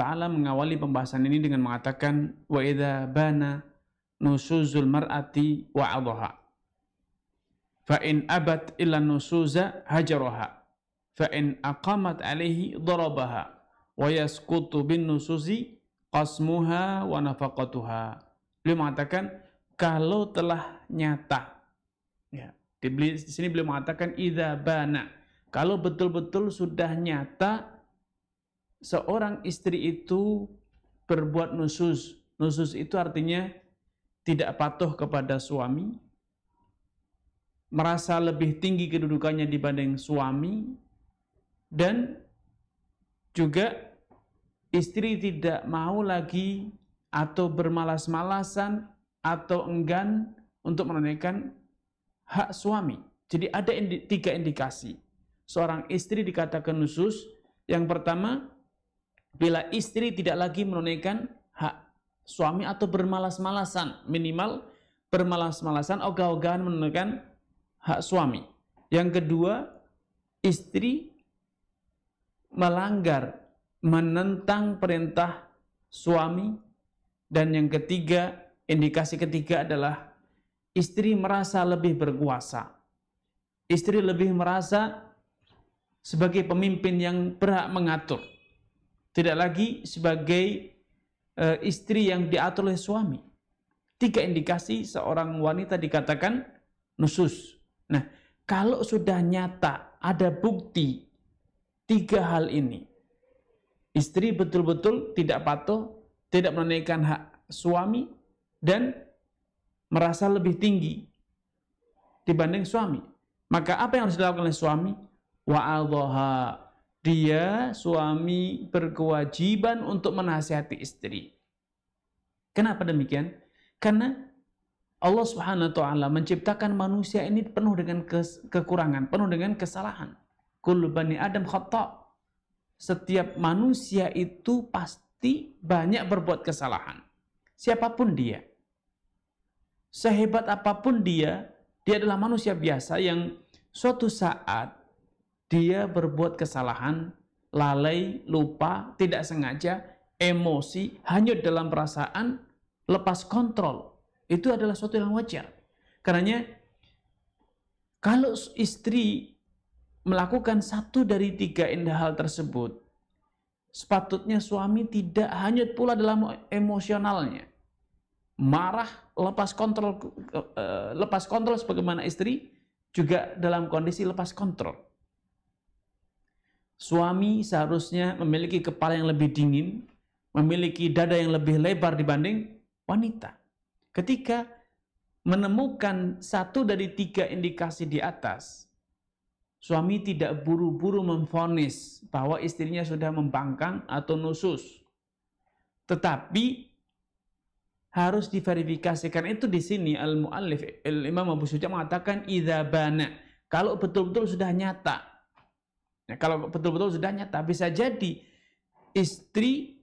Taala mengawali pembahasan ini dengan mengatakan wa idza bana nusuzul mar'ati wa 'adhaha fa in abat illa nusuza hajaraha fa in aqamat alaihi darabaha wa yasqutu bin nusuzi qasmuha wa nafaqatuha. Beliau mengatakan kalau telah nyata, ya, di sini beliau mengatakan idza bana, kalau betul-betul sudah nyata seorang istri itu berbuat nusuz. Nusuz itu artinya tidak patuh kepada suami, merasa lebih tinggi kedudukannya dibanding suami, dan juga istri tidak mau lagi atau bermalas-malasan atau enggan untuk menunaikan hak suami. Jadi ada tiga indikasi seorang istri dikatakan nusuz. Yang pertama, bila istri tidak lagi menunaikan hak suami atau bermalas-malasan, minimal bermalas-malasan, ogah-ogahan menunaikan hak suami. Yang kedua, istri melanggar, menentang perintah suami. Dan yang ketiga, indikasi ketiga adalah istri merasa lebih berkuasa. Istri lebih merasa sebagai pemimpin yang berhak mengatur, tidak lagi sebagai istri yang diatur oleh suami. Tiga indikasi seorang wanita dikatakan nusuz. Nah, kalau sudah nyata ada bukti tiga hal ini, istri betul-betul tidak patuh, tidak menunaikan hak suami, dan merasa lebih tinggi dibanding suami, maka apa yang harus dilakukan oleh suami? Wa'adhaha, dia suami berkewajiban untuk menasihati istri. Kenapa demikian? Karena Allah Subhanahu wa taala menciptakan manusia ini penuh dengan kekurangan, penuh dengan kesalahan. Kullu bani Adam khata'. Setiap manusia itu pasti banyak berbuat kesalahan. Siapapun dia, sehebat apapun dia adalah manusia biasa yang suatu saat dia berbuat kesalahan, lalai, lupa, tidak sengaja, emosi, hanyut dalam perasaan, lepas kontrol. Itu adalah suatu yang wajar. Karenanya kalau istri melakukan satu dari tiga hal tersebut, sepatutnya suami tidak hanyut pula dalam emosionalnya, marah, lepas kontrol sebagaimana istri juga dalam kondisi lepas kontrol. Suami seharusnya memiliki kepala yang lebih dingin, memiliki dada yang lebih lebar dibanding wanita. Ketika menemukan satu dari tiga indikasi di atas, suami tidak buru-buru memvonis bahwa istrinya sudah membangkang atau nusuz, tetapi harus diverifikasikan. Itu di sini al-muallif Imam Abu Syuja mengatakan idza bana, kalau betul-betul sudah nyata. Nah, kalau betul-betul sudah nyata, bisa jadi istri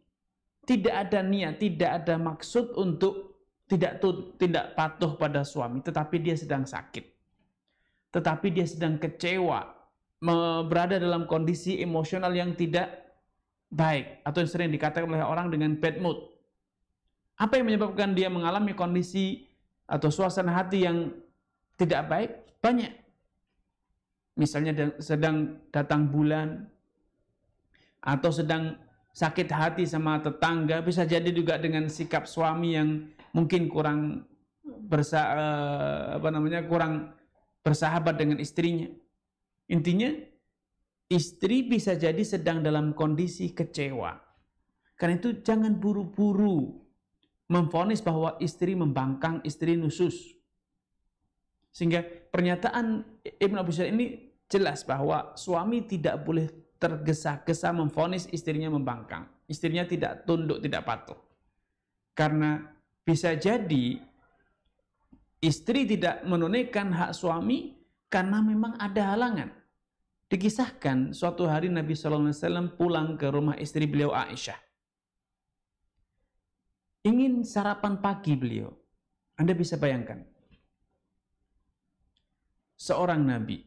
tidak ada niat, tidak ada maksud untuk tidak patuh pada suami, tetapi dia sedang sakit, tetapi dia sedang kecewa, berada dalam kondisi emosional yang tidak baik, atau yang sering dikatakan oleh orang dengan bad mood. Apa yang menyebabkan dia mengalami kondisi atau suasana hati yang tidak baik? Banyak. Misalnya sedang datang bulan, atau sedang sakit hati sama tetangga, bisa jadi juga dengan sikap suami yang mungkin kurang kurang bersahabat dengan istrinya. Intinya, istri bisa jadi sedang dalam kondisi kecewa. Karena itu jangan buru-buru memvonis bahwa istri membangkang, istri nusuz. Sehingga pernyataan Ibnu Abu Syuja ini jelas bahwa suami tidak boleh tergesa-gesa memvonis istrinya membangkang, istrinya tidak tunduk, tidak patuh. Karena bisa jadi istri tidak menunaikan hak suami karena memang ada halangan. Dikisahkan suatu hari Nabi SAW pulang ke rumah istri beliau Aisyah. Ingin sarapan pagi beliau. Anda bisa bayangkan. Seorang Nabi,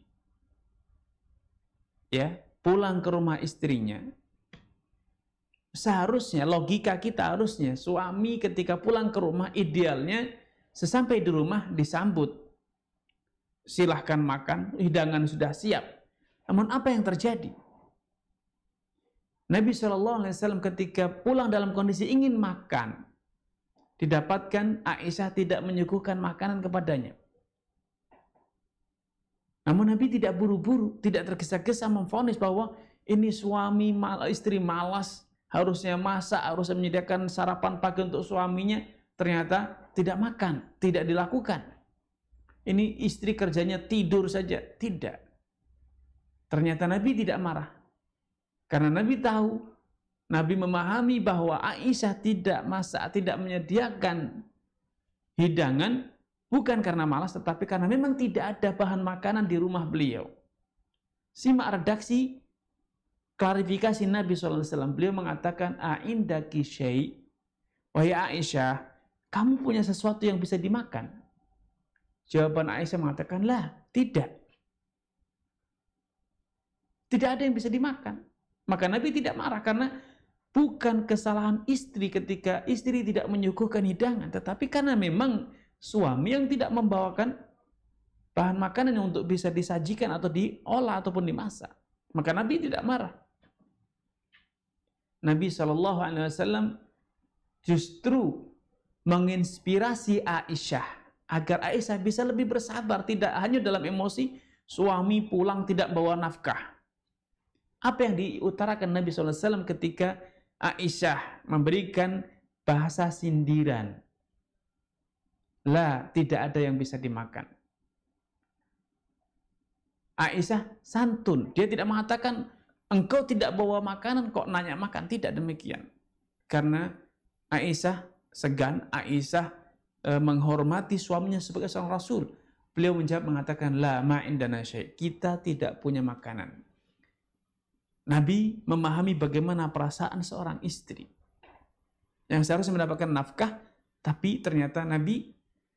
ya, pulang ke rumah istrinya, Seharusnya, logika kita harusnya, suami ketika pulang ke rumah idealnya sesampai di rumah disambut. Silahkan makan, hidangan sudah siap. Namun apa yang terjadi? Nabi SAW ketika pulang dalam kondisi ingin makan, didapatkan Aisyah tidak menyuguhkan makanan kepadanya. Namun Nabi tidak buru-buru, tidak tergesa-gesa memvonis bahwa ini suami istri malas, harusnya masak, harusnya menyediakan sarapan pagi untuk suaminya, ternyata tidak makan, tidak dilakukan. Ini istri kerjanya tidur saja, tidak. Ternyata Nabi tidak marah. Karena Nabi tahu, Nabi memahami bahwa Aisyah tidak masak, tidak menyediakan hidangan, bukan karena malas, tetapi karena memang tidak ada bahan makanan di rumah beliau. Simak redaksi klarifikasi Nabi SAW. Beliau mengatakan, "A'indaki syai'?" Wahai Aisyah, kamu punya sesuatu yang bisa dimakan? Jawaban Aisyah mengatakan, "Lah, tidak. Tidak ada yang bisa dimakan." Maka Nabi tidak marah karena bukan kesalahan istri ketika istri tidak menyuguhkan hidangan, tetapi karena memang suami yang tidak membawakan bahan makanan yang untuk bisa disajikan atau diolah ataupun dimasak. Maka Nabi tidak marah. Nabi SAW justru menginspirasi Aisyah agar Aisyah bisa lebih bersabar, tidak hanya dalam emosi suami pulang tidak bawa nafkah. Apa yang diutarakan Nabi SAW ketika Aisyah memberikan bahasa sindiran? Lah, tidak ada yang bisa dimakan. Aisyah santun, dia tidak mengatakan engkau tidak bawa makanan kok nanya makan, tidak demikian. Karena Aisyah segan, Aisyah menghormati suaminya sebagai seorang rasul. Beliau menjawab mengatakan, la ma'indana syai', kita tidak punya makanan. Nabi memahami bagaimana perasaan seorang istri yang seharusnya mendapatkan nafkah, tapi ternyata Nabi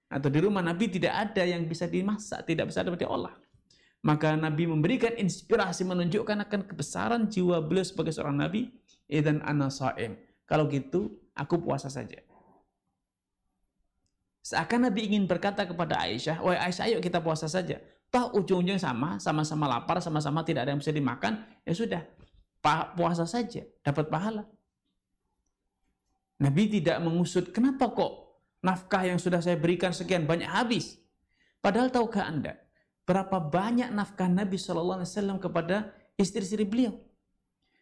atau di rumah Nabi tidak ada yang bisa dimasak, tidak bisa diolah. Maka Nabi memberikan inspirasi, menunjukkan akan kebesaran jiwa beliau sebagai seorang Nabi. Idzan ana sha'im. Kalau gitu, aku puasa saja. Seakan Nabi ingin berkata kepada Aisyah, wahai Aisyah, ayo kita puasa saja. Toh ujung-ujung sama-sama lapar, sama-sama tidak ada yang bisa dimakan, ya sudah, puasa saja, dapat pahala. Nabi tidak mengusut, kenapa kok nafkah yang sudah saya berikan sekian banyak habis? Padahal tahukah Anda, berapa banyak nafkah Nabi SAW kepada istri-istri beliau?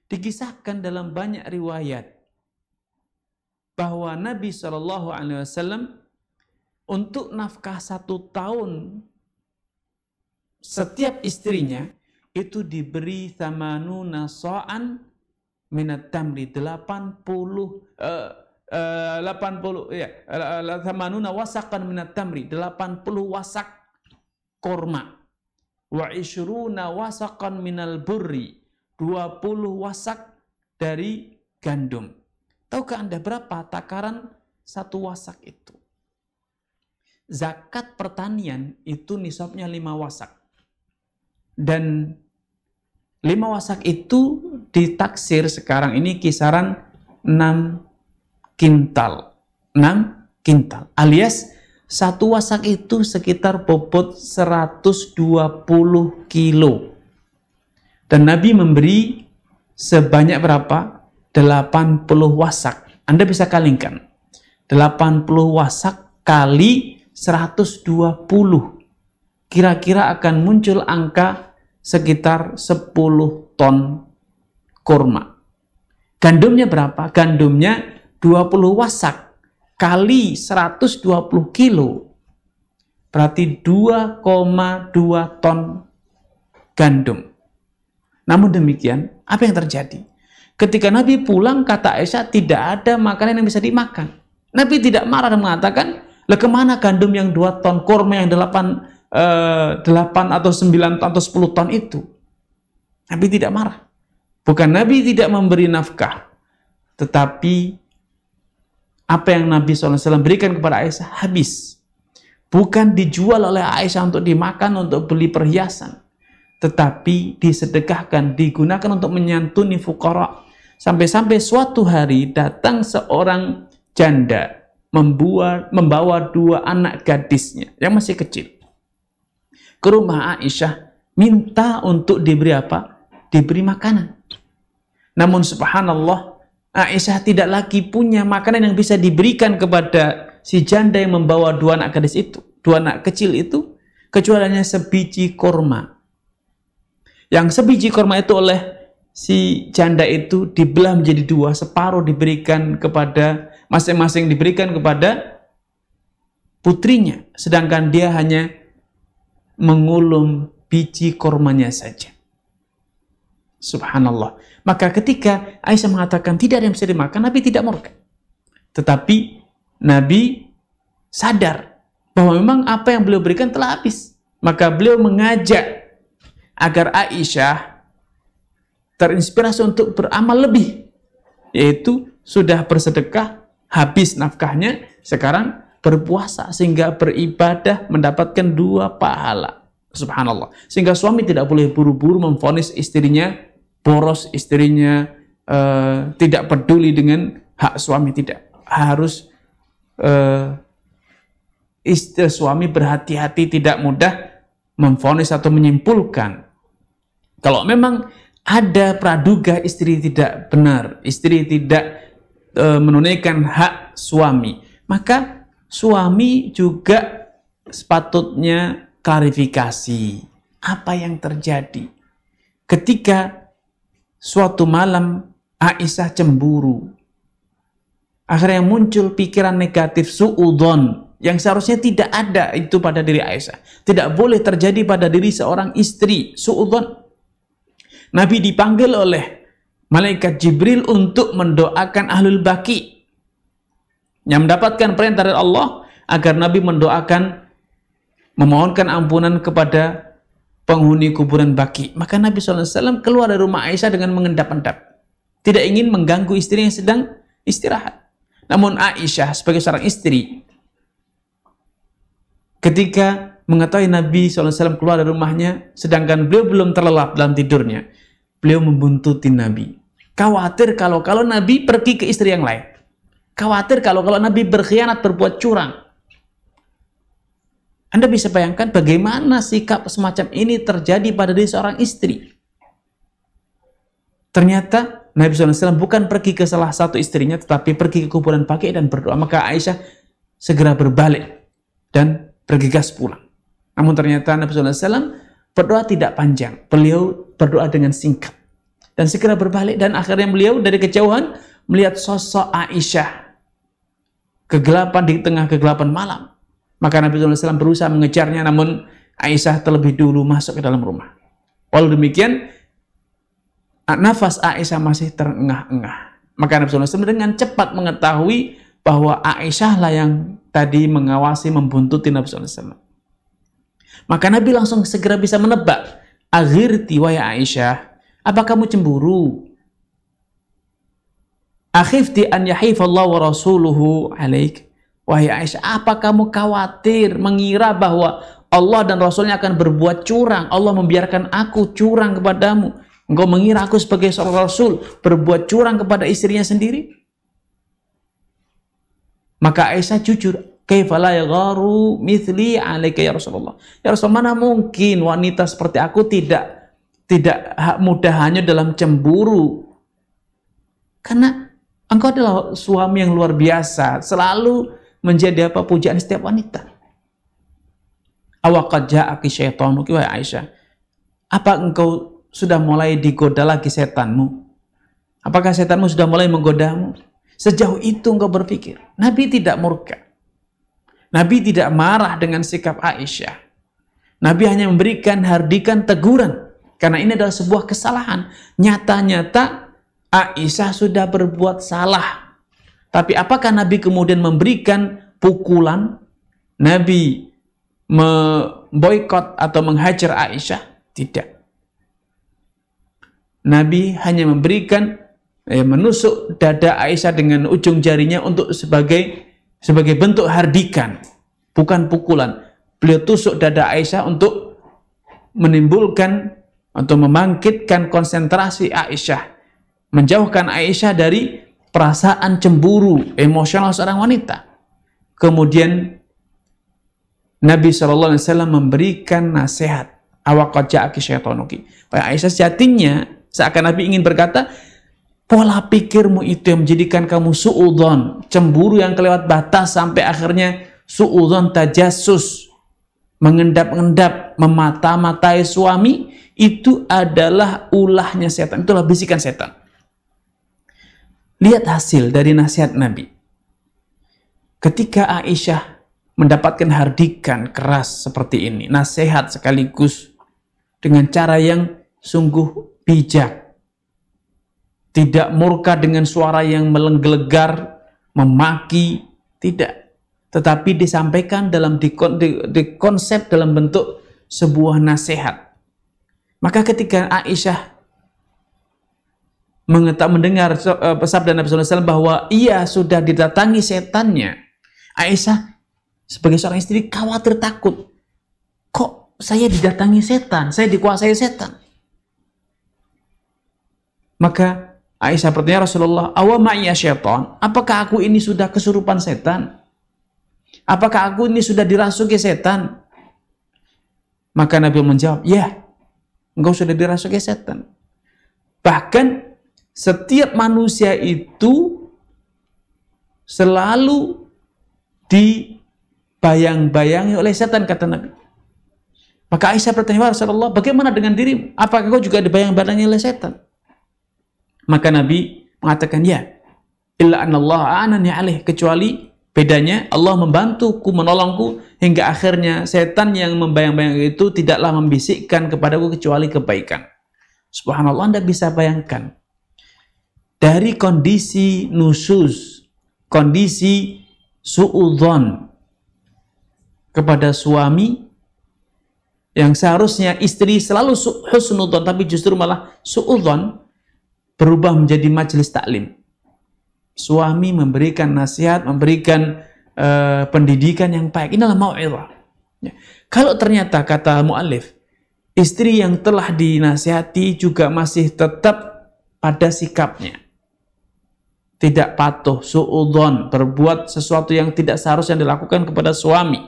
Dikisahkan dalam banyak riwayat bahwa Nabi SAW untuk nafkah 1 tahun setiap istrinya itu diberi thamanuna sa'an minat tamri, 80 thamanuna wasakan minat tamri, 80 wasak korma, wa ishruna wasakan minal burri, 20 wasak dari gandum. Tahukah Anda berapa takaran 1 wasak itu? Zakat pertanian itu nisabnya 5 wasak. Dan 5 wasak itu ditaksir sekarang ini kisaran 6 kintal. 6 kintal. Alias 1 wasak itu sekitar bobot 120 kilo. Dan Nabi memberi sebanyak berapa? 80 wasak. Anda bisa kalingkan. 80 wasak kali 120. Kira-kira akan muncul angka sekitar 10 ton kurma. Gandumnya berapa? Gandumnya 20 wasak kali 120 kilo. Berarti 2,2 ton gandum. Namun demikian, apa yang terjadi? Ketika Nabi pulang, kata Aisyah, tidak ada makanan yang bisa dimakan. Nabi tidak marah dan mengatakan, lah kemana gandum yang 2 ton, kurma yang 8 atau 9 ton atau 10 ton itu? Nabi tidak marah. Bukan Nabi tidak memberi nafkah, tetapi apa yang Nabi SAW berikan kepada Aisyah habis. Bukan dijual oleh Aisyah untuk dimakan, untuk beli perhiasan, tetapi disedekahkan, digunakan untuk menyantuni fuqara. Sampai-sampai suatu hari datang seorang janda membawa 2 anak gadisnya yang masih kecil ke rumah Aisyah, minta untuk diberi apa? Diberi makanan. Namun subhanallah, Aisyah tidak lagi punya makanan yang bisa diberikan kepada si janda yang membawa 2 anak gadis itu, 2 anak kecil itu, kecuali hanya sebiji korma. Yang sebiji korma itu oleh si janda itu dibelah menjadi 2, separuh diberikan kepada masing-masing, diberikan kepada putrinya, sedangkan dia hanya mengulum biji kormanya saja. Subhanallah. Maka ketika Aisyah mengatakan tidak ada yang bisa dimakan, Nabi tidak murka. Tetapi Nabi sadar bahwa memang apa yang beliau berikan telah habis. Maka beliau mengajak agar Aisyah terinspirasi untuk beramal lebih, yaitu sudah bersedekah, habis nafkahnya, sekarang berpuasa sehingga beribadah mendapatkan 2 pahala. Subhanallah. Sehingga suami tidak boleh buru-buru memvonis istrinya boros, istrinya tidak peduli dengan hak suami, tidak. Harus istri suami berhati-hati, tidak mudah memvonis atau menyimpulkan. Kalau memang ada praduga istri tidak benar, istri tidak menunaikan hak suami, maka suami juga sepatutnya klarifikasi apa yang terjadi. Ketika suatu malam Aisyah cemburu, akhirnya muncul pikiran negatif, su'udon, yang seharusnya tidak ada itu pada diri Aisyah. Tidak boleh terjadi pada diri seorang istri, su'udon. Nabi dipanggil oleh malaikat Jibril untuk mendoakan Ahlul Baqi, yang mendapatkan perintah dari Allah agar Nabi mendoakan, memohonkan ampunan kepada penghuni kuburan Baqi. Maka Nabi SAW keluar dari rumah Aisyah dengan mengendap-endap, tidak ingin mengganggu istri yang sedang istirahat. Namun Aisyah sebagai seorang istri, ketika mengetahui Nabi SAW keluar dari rumahnya, sedangkan beliau belum terlelap dalam tidurnya, beliau membuntuti Nabi. Khawatir kalau Nabi pergi ke istri yang lain. Khawatir kalau Nabi berkhianat, berbuat curang. Anda bisa bayangkan bagaimana sikap semacam ini terjadi pada diri seorang istri. Ternyata Nabi SAW bukan pergi ke salah satu istrinya, tetapi pergi ke kuburan Baqi dan berdoa. Maka Aisyah segera berbalik dan bergegas pulang. Namun ternyata Nabi SAW berdoa tidak panjang. Beliau berdoa dengan singkat dan segera berbalik, dan akhirnya beliau dari kejauhan melihat sosok Aisyah kegelapan, di tengah kegelapan malam. Maka Nabi SAW berusaha mengejarnya, namun Aisyah terlebih dulu masuk ke dalam rumah. Walau demikian, nafas Aisyah masih terengah-engah. Maka Nabi SAW dengan cepat mengetahui bahwa Aisyah lah yang tadi mengawasi, membuntuti Nabi SAW. Maka Nabi langsung segera bisa menebak. Aghirti wa ya Aisyah, apa kamu cemburu? Akhifti an yahifallahu wa rasuluhu alaik. Wahai Aisyah, apa kamu khawatir, mengira bahwa Allah dan Rasulnya akan berbuat curang? Allah membiarkan aku curang kepadamu. Engkau mengira aku sebagai seorang Rasul berbuat curang kepada istrinya sendiri? Maka Aisyah jujur. Kaifa la yagharu mithli alaika ya Rasulullah. Ya Rasulullah, mana mungkin wanita seperti aku tidak mudah hanya dalam cemburu. Karena engkau adalah suami yang luar biasa, selalu menjadi apa pujaan setiap wanita. Awaqad ja'aki syaitanuki wa Aisyah. Apa engkau sudah mulai digoda lagi setanmu? Apakah setanmu sudah mulai menggodamu? Sejauh itu engkau berpikir. Nabi tidak murka. Nabi tidak marah dengan sikap Aisyah. Nabi hanya memberikan hardikan teguran. Karena ini adalah sebuah kesalahan. Nyata-nyata Aisyah sudah berbuat salah. Tapi apakah Nabi kemudian memberikan pukulan? Nabi memboikot atau menghajar Aisyah? Tidak. Nabi hanya memberikan, menusuk dada Aisyah dengan ujung jarinya untuk sebagai bentuk hardikan, bukan pukulan. Beliau tusuk dada Aisyah untuk menimbulkan atau membangkitkan konsentrasi Aisyah menjauhkan Aisyah dari perasaan cemburu emosional seorang wanita. Kemudian Nabi SAW memberikan nasihat, awaqad ja'aki syaitanuki. Aisyah sejatinya seakan Nabi ingin berkata, pola pikirmu itu yang menjadikan kamu su'udhan, cemburu yang kelewat batas sampai akhirnya su'udhan tajassus, mengendap-endap, memata-matai suami, itu adalah ulahnya setan, itulah bisikan setan. Lihat hasil dari nasihat Nabi. Ketika Aisyah mendapatkan hardikan keras seperti ini, nasihat sekaligus dengan cara yang sungguh bijak, tidak murka dengan suara yang melenggelegar, memaki, tidak, tetapi disampaikan dalam konsep dalam bentuk sebuah nasihat. Maka ketika Aisyah mendengar sabda Nabi SAW bahwa ia sudah didatangi setannya, Aisyah sebagai seorang istri khawatir, takut. Kok saya didatangi setan? Saya dikuasai setan. Maka Aisyah bertanya, Rasulullah, awa ma'iyya syaitan? Apakah aku ini sudah kesurupan setan? Apakah aku ini sudah dirasuki setan? Maka Nabi menjawab, ya, engkau sudah dirasuki setan. Bahkan setiap manusia itu selalu dibayang-bayangi oleh setan, kata Nabi. Maka Aisyah bertanya, Rasulullah, bagaimana dengan dirimu? Apakah kau juga dibayang-bayangi oleh setan? Maka Nabi mengatakan, ya, illa anallah a'anani alaih, kecuali bedanya Allah membantuku, menolongku, hingga akhirnya setan yang membayang-bayang itu tidaklah membisikkan kepadaku kecuali kebaikan. Subhanallah, Anda bisa bayangkan dari kondisi nusus, kondisi su'udzon kepada suami, yang seharusnya istri selalu husnudzon, tapi justru malah su'udzon, berubah menjadi majelis taklim. Suami memberikan nasihat, memberikan pendidikan yang baik. Inilah mau'izah. Ya. Kalau ternyata, kata mu'allif, istri yang telah dinasihati juga masih tetap pada sikapnya, tidak patuh, su'udzon, berbuat sesuatu yang tidak seharusnya dilakukan kepada suami,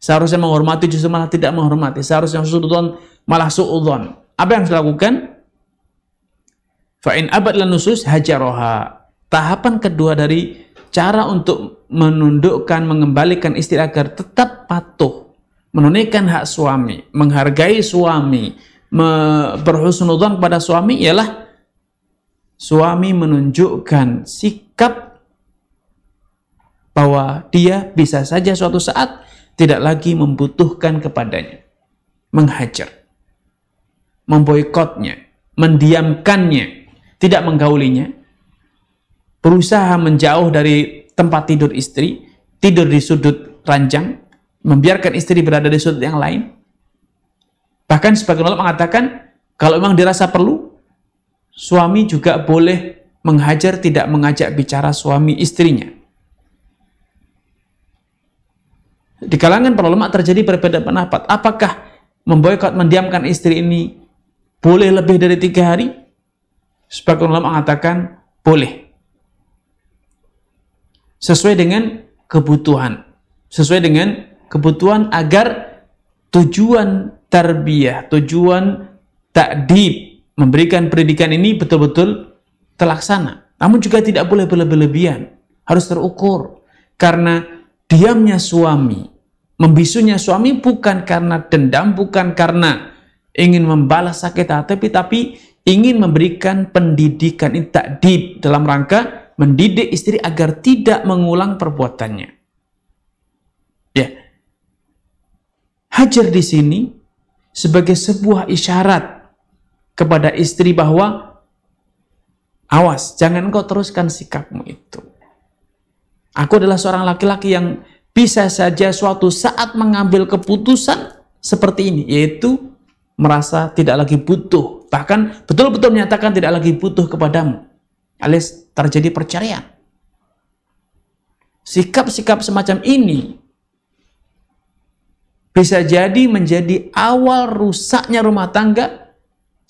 seharusnya menghormati justru malah tidak menghormati, seharusnya su'udzon malah su'udzon, apa yang harus dilakukan? Fa'in abad lan nusus hajaroha. Tahapan kedua dari cara untuk menundukkan, mengembalikan istri agar tetap patuh, menunaikan hak suami, menghargai suami, berhusnudzon kepada suami, ialah suami menunjukkan sikap bahwa dia bisa saja suatu saat tidak lagi membutuhkan kepadanya, menghajar, memboikotnya, mendiamkannya, tidak menggaulinya, berusaha menjauh dari tempat tidur istri, tidur di sudut ranjang, membiarkan istri berada di sudut yang lain. Bahkan sebagian ulama mengatakan, kalau memang dirasa perlu, suami juga boleh menghajar, tidak mengajak bicara suami istrinya. Di kalangan para ulama terjadi berbeda pendapat. Apakah memboikot, mendiamkan istri ini boleh lebih dari 3 hari? Sebagian ulama mengatakan boleh, sesuai dengan kebutuhan, sesuai dengan kebutuhan agar tujuan tarbiyah, tujuan ta'dib, memberikan pendidikan ini betul-betul terlaksana. Namun juga tidak boleh berlebihan, harus terukur. Karena diamnya suami, membisunya suami bukan karena dendam, bukan karena ingin membalas sakit hati, tapi ingin memberikan pendidikan, ta'dib, dalam rangka mendidik istri agar tidak mengulang perbuatannya. Ya. Hajar di sini sebagai sebuah isyarat kepada istri bahwa awas, jangan kau teruskan sikapmu itu. Aku adalah seorang laki-laki yang bisa saja suatu saat mengambil keputusan seperti ini, yaitu merasa tidak lagi butuh, bahkan betul-betul menyatakan tidak lagi butuh kepadamu, alias terjadi perceraian. Sikap-sikap semacam ini bisa jadi menjadi awal rusaknya rumah tangga,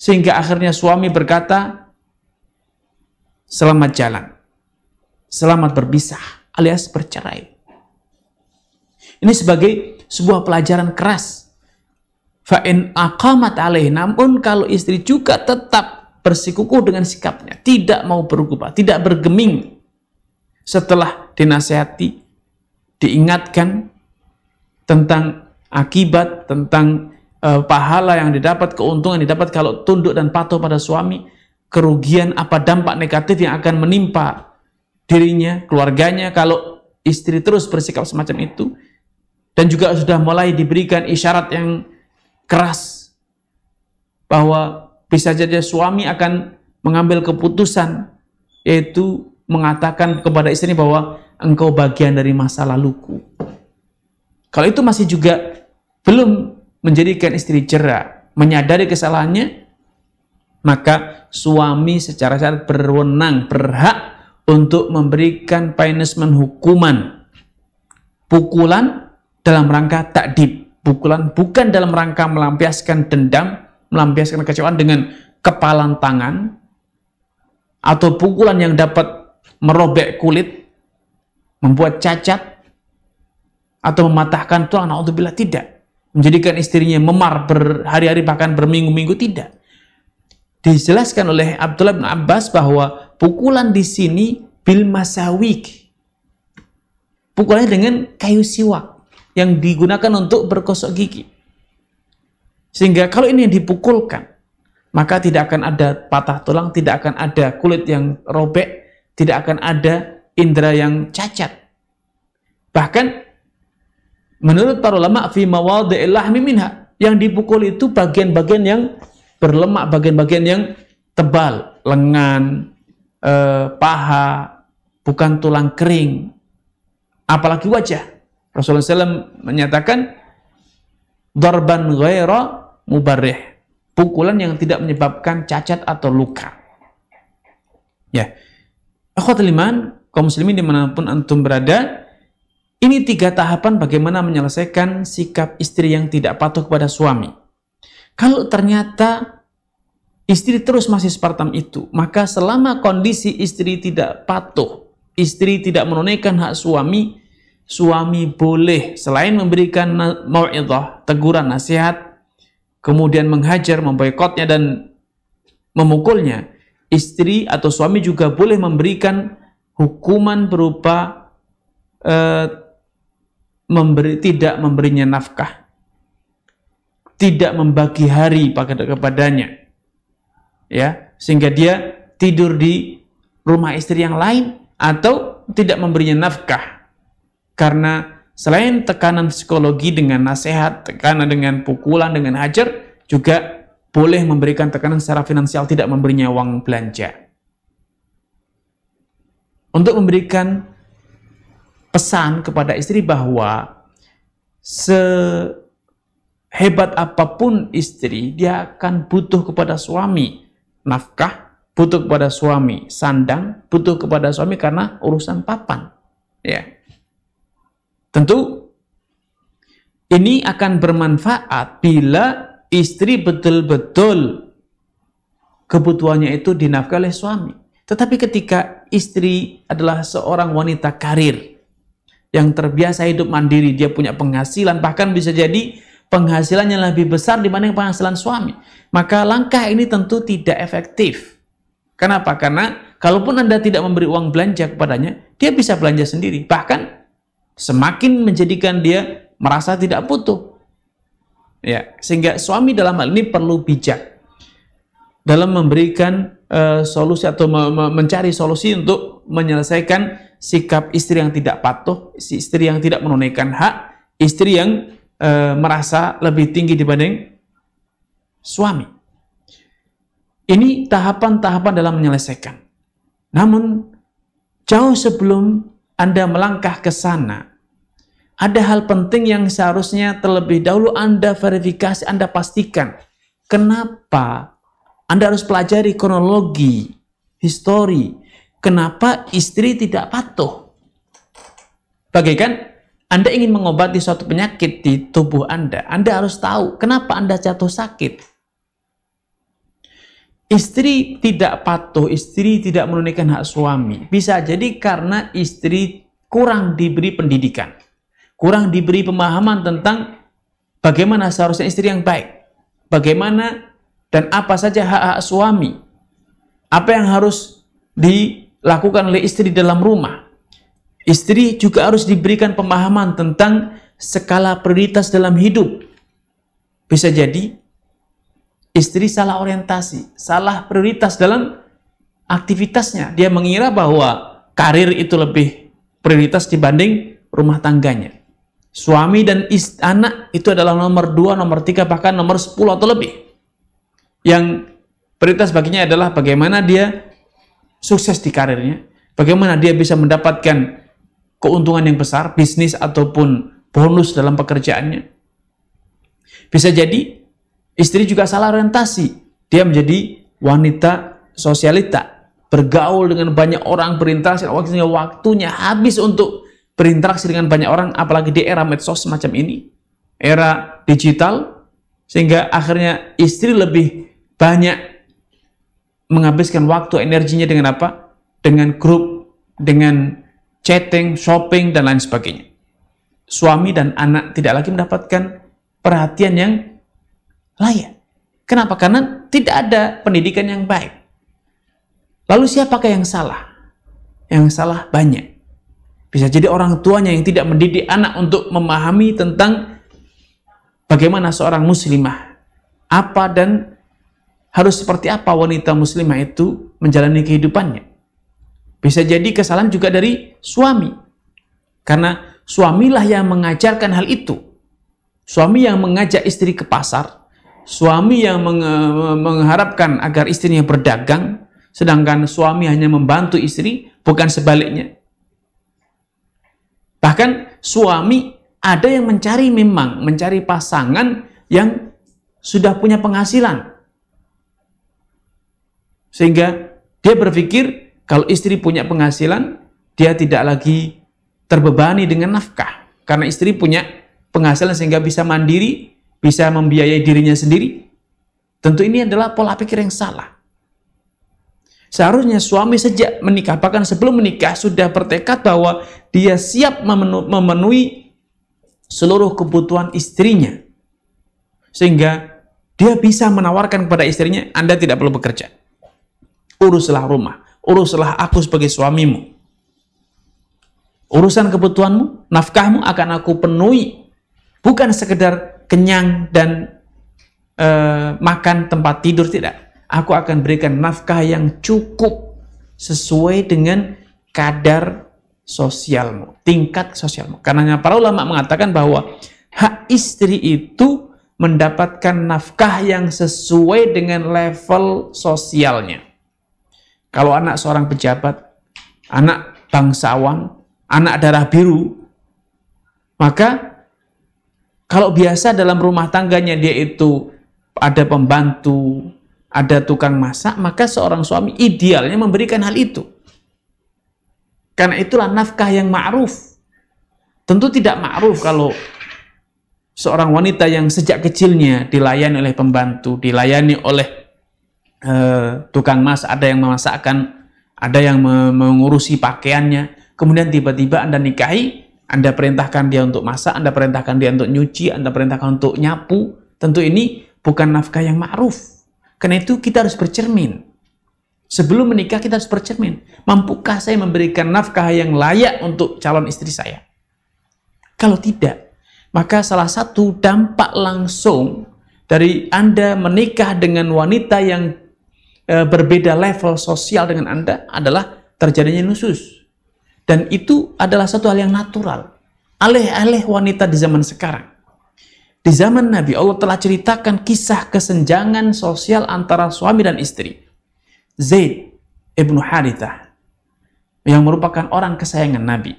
sehingga akhirnya suami berkata, selamat jalan, selamat berpisah alias bercerai. Ini sebagai sebuah pelajaran keras. Fa'in aqamat alaih, namun kalau istri juga tetap bersikukuh dengan sikapnya, tidak mau berubah, tidak bergeming setelah dinasihati, diingatkan tentang akibat, tentang pahala yang didapat, keuntungan yang didapat kalau tunduk dan patuh pada suami, kerugian apa dampak negatif yang akan menimpa dirinya, keluarganya kalau istri terus bersikap semacam itu, dan juga sudah mulai diberikan isyarat yang keras bahwa bisa saja suami akan mengambil keputusan, yaitu mengatakan kepada istri bahwa engkau bagian dari masa laluku. Kalau itu masih juga belum menjadikan istri jera, menyadari kesalahannya, maka suami secara syariat berwenang, berhak untuk memberikan punishment, hukuman, pukulan dalam rangka takdib. Pukulan bukan dalam rangka melampiaskan dendam, melampiaskan kecewaan dengan kepalan tangan, atau pukulan yang dapat merobek kulit, membuat cacat, atau mematahkan tulang, naudzubillah, tidak. Menjadikan istrinya memar berhari-hari bahkan berminggu-minggu, tidak. Dijelaskan oleh Abdullah bin Abbas bahwa pukulan di sini bil masawik. Pukulannya dengan kayu siwak yang digunakan untuk bergosok gigi. Sehingga kalau ini yang dipukulkan, maka tidak akan ada patah tulang, tidak akan ada kulit yang robek, tidak akan ada indera yang cacat. Bahkan menurut para ulama fi mawadhi'il lahmi minha, yang dipukul itu bagian-bagian yang berlemak, bagian-bagian yang tebal, lengan, paha, bukan tulang kering, apalagi wajah. Rasulullah SAW menyatakan darban ghaira mubarrih, pukulan yang tidak menyebabkan cacat atau luka. Ya, akhwatul iman, kaum muslimin dimanapun antum berada, ini 3 tahapan bagaimana menyelesaikan sikap istri yang tidak patuh kepada suami. Kalau ternyata istri terus masih seperti itu, maka selama kondisi istri tidak patuh, istri tidak menunaikan hak suami, suami boleh selain memberikan mau'idhah, teguran, nasihat, kemudian menghajar, memboikotnya dan memukulnya, istri atau suami juga boleh memberikan hukuman berupa tidak memberinya nafkah, tidak membagi hari kepadanya, ya, sehingga dia tidur di rumah istri yang lain, atau tidak memberinya nafkah. Karena selain tekanan psikologi dengan nasihat, tekanan dengan pukulan, dengan hajar, juga boleh memberikan tekanan secara finansial, tidak memberinya uang belanja. Untuk memberikan pesan kepada istri bahwa sehebat apapun istri, dia akan butuh kepada suami nafkah, butuh kepada suami sandang, butuh kepada suami karena urusan papan. Ya. Tentu ini akan bermanfaat bila istri betul-betul kebutuhannya itu dinafkahi oleh suami. Tetapi ketika istri adalah seorang wanita karir yang terbiasa hidup mandiri, dia punya penghasilan, bahkan bisa jadi penghasilannya lebih besar dibanding penghasilan suami, maka langkah ini tentu tidak efektif. Kenapa? Karena kalaupun Anda tidak memberi uang belanja kepadanya, dia bisa belanja sendiri. Bahkan semakin menjadikan dia merasa tidak butuh. Ya, sehingga suami dalam hal ini perlu bijak dalam memberikan solusi atau mencari solusi untuk menyelesaikan sikap istri yang tidak patuh, istri yang tidak menunaikan hak, istri yang merasa lebih tinggi dibanding suami. Ini tahapan-tahapan dalam menyelesaikan. Namun jauh sebelum Anda melangkah ke sana, ada hal penting yang seharusnya terlebih dahulu Anda verifikasi, Anda pastikan. Kenapa? Anda harus pelajari kronologi, histori. Kenapa istri tidak patuh? Bagaikan Anda ingin mengobati suatu penyakit di tubuh Anda harus tahu kenapa Anda jatuh sakit. istri tidak patuh, istri tidak menunaikan hak suami, bisa jadi karena istri kurang diberi pendidikan, kurang diberi pemahaman tentang bagaimana seharusnya istri yang baik, bagaimana dan apa saja hak-hak suami, apa yang harus dilakukan oleh istri dalam rumah. Istri juga harus diberikan pemahaman tentang skala prioritas dalam hidup. Bisa jadi istri salah orientasi, salah prioritas dalam aktivitasnya. Dia mengira bahwa karir itu lebih prioritas dibanding rumah tangganya. Suami dan anak itu adalah nomor 2, nomor 3, bahkan nomor 10 atau lebih. Yang prioritas baginya adalah bagaimana dia sukses di karirnya, bagaimana dia bisa mendapatkan keuntungan yang besar, bisnis ataupun bonus dalam pekerjaannya. Bisa jadi istri juga salah orientasi. Dia menjadi wanita sosialita, bergaul dengan banyak orang, berinteraksi, waktunya habis untuk berinteraksi dengan banyak orang, apalagi di era medsos semacam ini, era digital, sehingga akhirnya istri lebih banyak menghabiskan waktu energinya dengan apa? Dengan grup, dengan chatting, shopping, dan lain sebagainya. Suami dan anak tidak lagi mendapatkan perhatian yang layak. Kenapa? Karena tidak ada pendidikan yang baik. Lalu siapakah yang salah? Yang salah banyak. Bisa jadi orang tuanya yang tidak mendidik anak untuk memahami tentang bagaimana seorang muslimah, apa dan harus seperti apa wanita muslimah itu menjalani kehidupannya. Bisa jadi kesalahan juga dari suami. Karena suamilah yang mengajarkan hal itu. Suami yang mengajak istri ke pasar. Suami yang mengharapkan agar istrinya berdagang. Sedangkan suami hanya membantu istri, bukan sebaliknya. Bahkan suami ada yang mencari pasangan yang sudah punya penghasilan. Sehingga dia berpikir, kalau istri punya penghasilan, dia tidak lagi terbebani dengan nafkah. Karena istri punya penghasilan sehingga bisa mandiri, bisa membiayai dirinya sendiri. Tentu ini adalah pola pikir yang salah. Seharusnya suami sejak menikah, bahkan sebelum menikah, sudah bertekad bahwa dia siap memenuhi seluruh kebutuhan istrinya. Sehingga dia bisa menawarkan kepada istrinya, Anda tidak perlu bekerja. Uruslah rumah. Uruslah aku sebagai suamimu. Urusan kebutuhanmu, nafkahmu akan aku penuhi. Bukan sekedar kenyang dan makan tempat tidur, tidak. Aku akan berikan nafkah yang cukup sesuai dengan kadar sosialmu, tingkat sosialmu. Karena para ulama mengatakan bahwa hak istri itu mendapatkan nafkah yang sesuai dengan level sosialnya. Kalau anak seorang pejabat, anak bangsawan, anak darah biru, maka kalau biasa dalam rumah tangganya dia itu ada pembantu, ada tukang masak, maka seorang suami idealnya memberikan hal itu. Karena itulah nafkah yang ma'ruf. Tentu tidak ma'ruf kalau seorang wanita yang sejak kecilnya dilayani oleh pembantu, dilayani oleh tukang masak, ada yang memasakkan, ada yang mengurusi pakaiannya, kemudian tiba-tiba Anda nikahi, Anda perintahkan dia untuk masak, Anda perintahkan dia untuk nyuci, Anda perintahkan untuk nyapu. Tentu ini bukan nafkah yang ma'ruf. Karena itu kita harus bercermin. Sebelum menikah kita harus bercermin. Mampukah saya memberikan nafkah yang layak untuk calon istri saya? Kalau tidak, maka salah satu dampak langsung dari Anda menikah dengan wanita yang berbeda level sosial dengan Anda adalah terjadinya nusyuz. Dan itu adalah satu hal yang natural. Aleh-aleh wanita di zaman sekarang. Di zaman Nabi, Allah telah ceritakan kisah kesenjangan sosial antara suami dan istri. Zaid ibnu Harithah, yang merupakan orang kesayangan Nabi,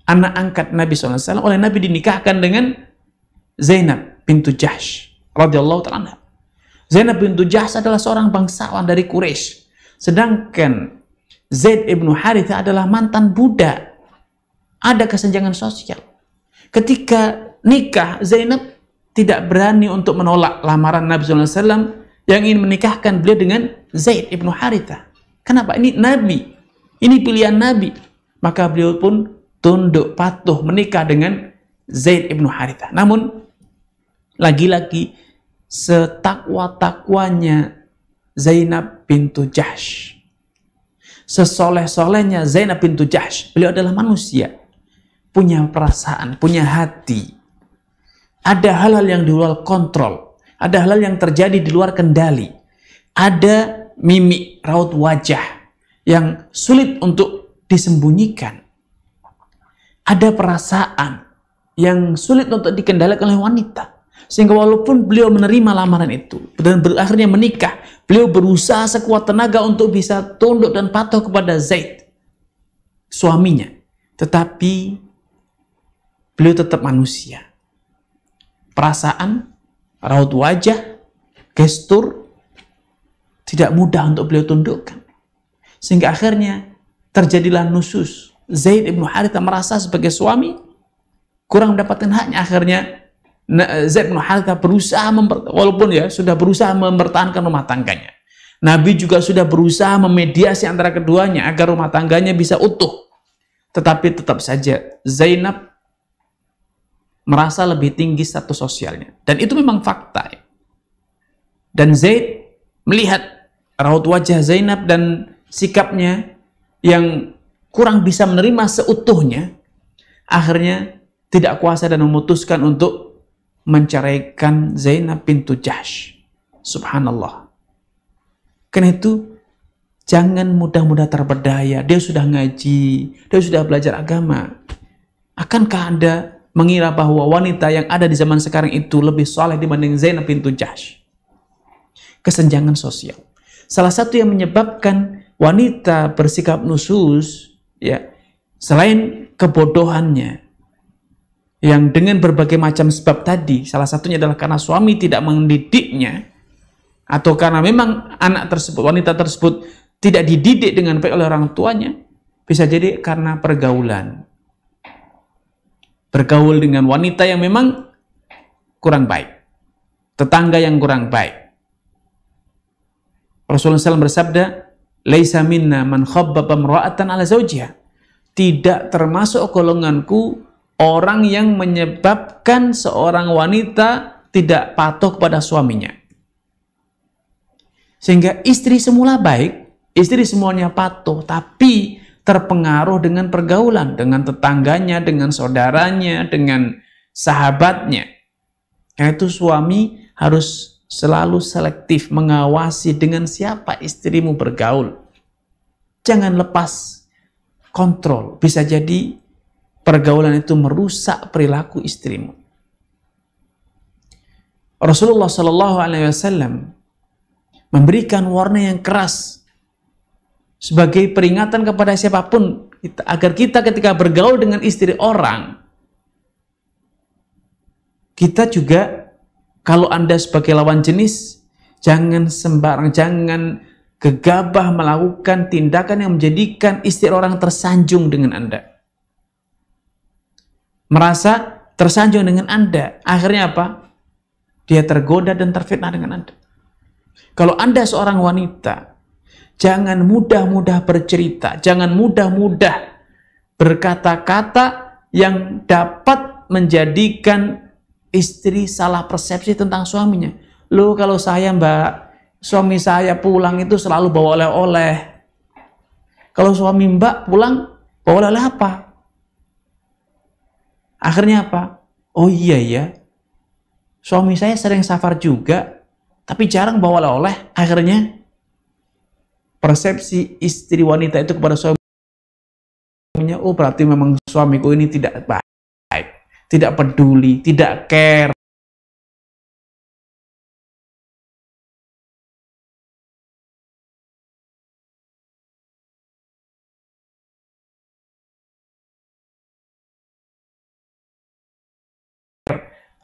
anak angkat Nabi SAW, oleh Nabi dinikahkan dengan Zainab bintu Jahsh radhiyallahu ta'ala. Zainab bintu Jahsh adalah seorang bangsawan dari Quraisy. Sedangkan Zaid ibnu Harithah adalah mantan budak. Ada kesenjangan sosial. Ketika nikah, Zainab tidak berani untuk menolak lamaran Nabi SAW yang ingin menikahkan beliau dengan Zaid ibnu Harithah. Kenapa? Ini Nabi, ini pilihan Nabi. Maka beliau pun tunduk patuh menikah dengan Zaid ibnu Harithah. Namun lagi-lagi setakwa-takwanya Zainab bintu Jahsh, sesoleh-solehnya Zainab bintu Jahsh, beliau adalah manusia, punya perasaan, punya hati. Ada hal-hal yang di luar kontrol, ada hal-hal yang terjadi di luar kendali, ada mimik raut wajah yang sulit untuk disembunyikan, ada perasaan yang sulit untuk dikendalikan oleh wanita. Sehingga walaupun beliau menerima lamaran itu dan akhirnya menikah, beliau berusaha sekuat tenaga untuk bisa tunduk dan patuh kepada Zaid, suaminya. Tetapi beliau tetap manusia. Perasaan, raut wajah, gestur tidak mudah untuk beliau tundukkan. Sehingga akhirnya terjadilah nusus. Zaid ibnu Harithah merasa sebagai suami kurang mendapatkan haknya. Akhirnya Zaid bin Harithah berusaha walaupun ya sudah berusaha mempertahankan rumah tangganya. Nabi juga sudah berusaha memediasi antara keduanya agar rumah tangganya bisa utuh. Tetapi tetap saja Zainab merasa lebih tinggi status sosialnya. Dan itu memang fakta. Dan Zaid melihat raut wajah Zainab dan sikapnya yang kurang bisa menerima seutuhnya, akhirnya tidak kuasa dan memutuskan untuk menceraikan Zainab bintu Jahsh. Subhanallah. Karena itu jangan mudah-mudah terpedaya. Dia sudah ngaji, dia sudah belajar agama. Akankah Anda mengira bahwa wanita yang ada di zaman sekarang itu lebih soleh dibanding Zainab bintu Jahsh? Kesenjangan sosial. Salah satu yang menyebabkan wanita bersikap nusus, ya, selain kebodohannya, yang dengan berbagai macam sebab tadi, salah satunya adalah karena suami tidak mendidiknya, atau karena memang anak tersebut, wanita tersebut tidak dididik dengan baik oleh orang tuanya, bisa jadi karena pergaulan. Bergaul dengan wanita yang memang kurang baik, tetangga yang kurang baik. Rasulullah SAW bersabda, "Laisa minna man khabbaba imra'atan ala zawjiha." Tidak termasuk golonganku orang yang menyebabkan seorang wanita tidak patuh kepada suaminya. Sehingga istri semula baik, istri semuanya patuh, tapi terpengaruh dengan pergaulan, dengan tetangganya, dengan saudaranya, dengan sahabatnya. Karena itu suami harus selalu selektif mengawasi dengan siapa istrimu bergaul. Jangan lepas kontrol, bisa jadi pergaulan itu merusak perilaku istrimu. Rasulullah Shallallahu Alaihi Wasallam memberikan warna yang keras sebagai peringatan kepada siapapun agar kita ketika bergaul dengan istri orang, kita juga, kalau Anda sebagai lawan jenis, jangan sembarang, jangan gegabah melakukan tindakan yang menjadikan istri orang tersanjung dengan Anda. Merasa tersanjung dengan Anda. Akhirnya apa? Dia tergoda dan terfitnah dengan Anda. Kalau Anda seorang wanita, jangan mudah-mudah bercerita, jangan mudah-mudah berkata-kata yang dapat menjadikan istri salah persepsi tentang suaminya. Loh, kalau saya mbak, suami saya pulang itu selalu bawa oleh-oleh. Kalau suami mbak pulang, bawa oleh-oleh apa? Akhirnya apa? Oh iya ya, suami saya sering safar juga, tapi jarang bawa oleh-oleh. Akhirnya persepsi istri wanita itu kepada suaminya, oh berarti memang suamiku ini tidak baik, tidak peduli, tidak care.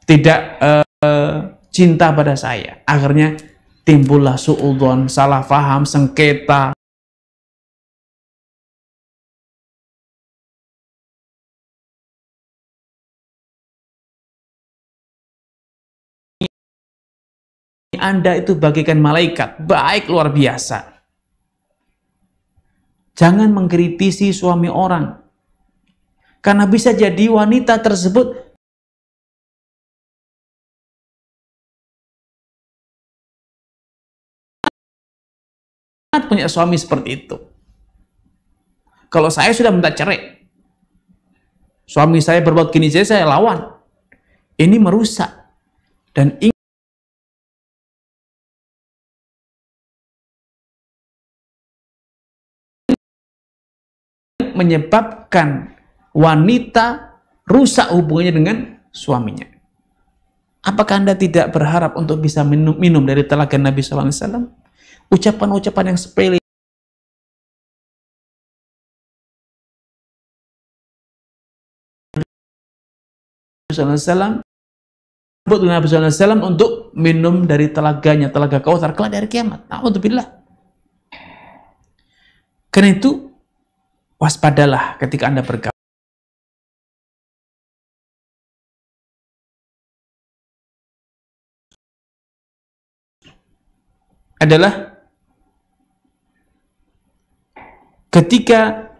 Tidak cinta pada saya. Akhirnya timbullah suudzon, salah faham, sengketa. Anda itu bagaikan malaikat, baik luar biasa. Jangan mengkritisi suami orang. Karena bisa jadi wanita tersebut punya suami seperti itu. Kalau saya sudah minta cerai, suami saya berbuat gini, saya lawan. Ini merusak dan menyebabkan wanita rusak hubungannya dengan suaminya. Apakah Anda tidak berharap untuk bisa minum dari telaga Nabi SAW? Ucapan-ucapan yang sepele SAW, Nabi SAW untuk minum dari telaganya, telaga Kautsar kelak dari kiamat. Na'udzubillah. Karena itu waspadalah ketika Anda bergaul. Adalah ketika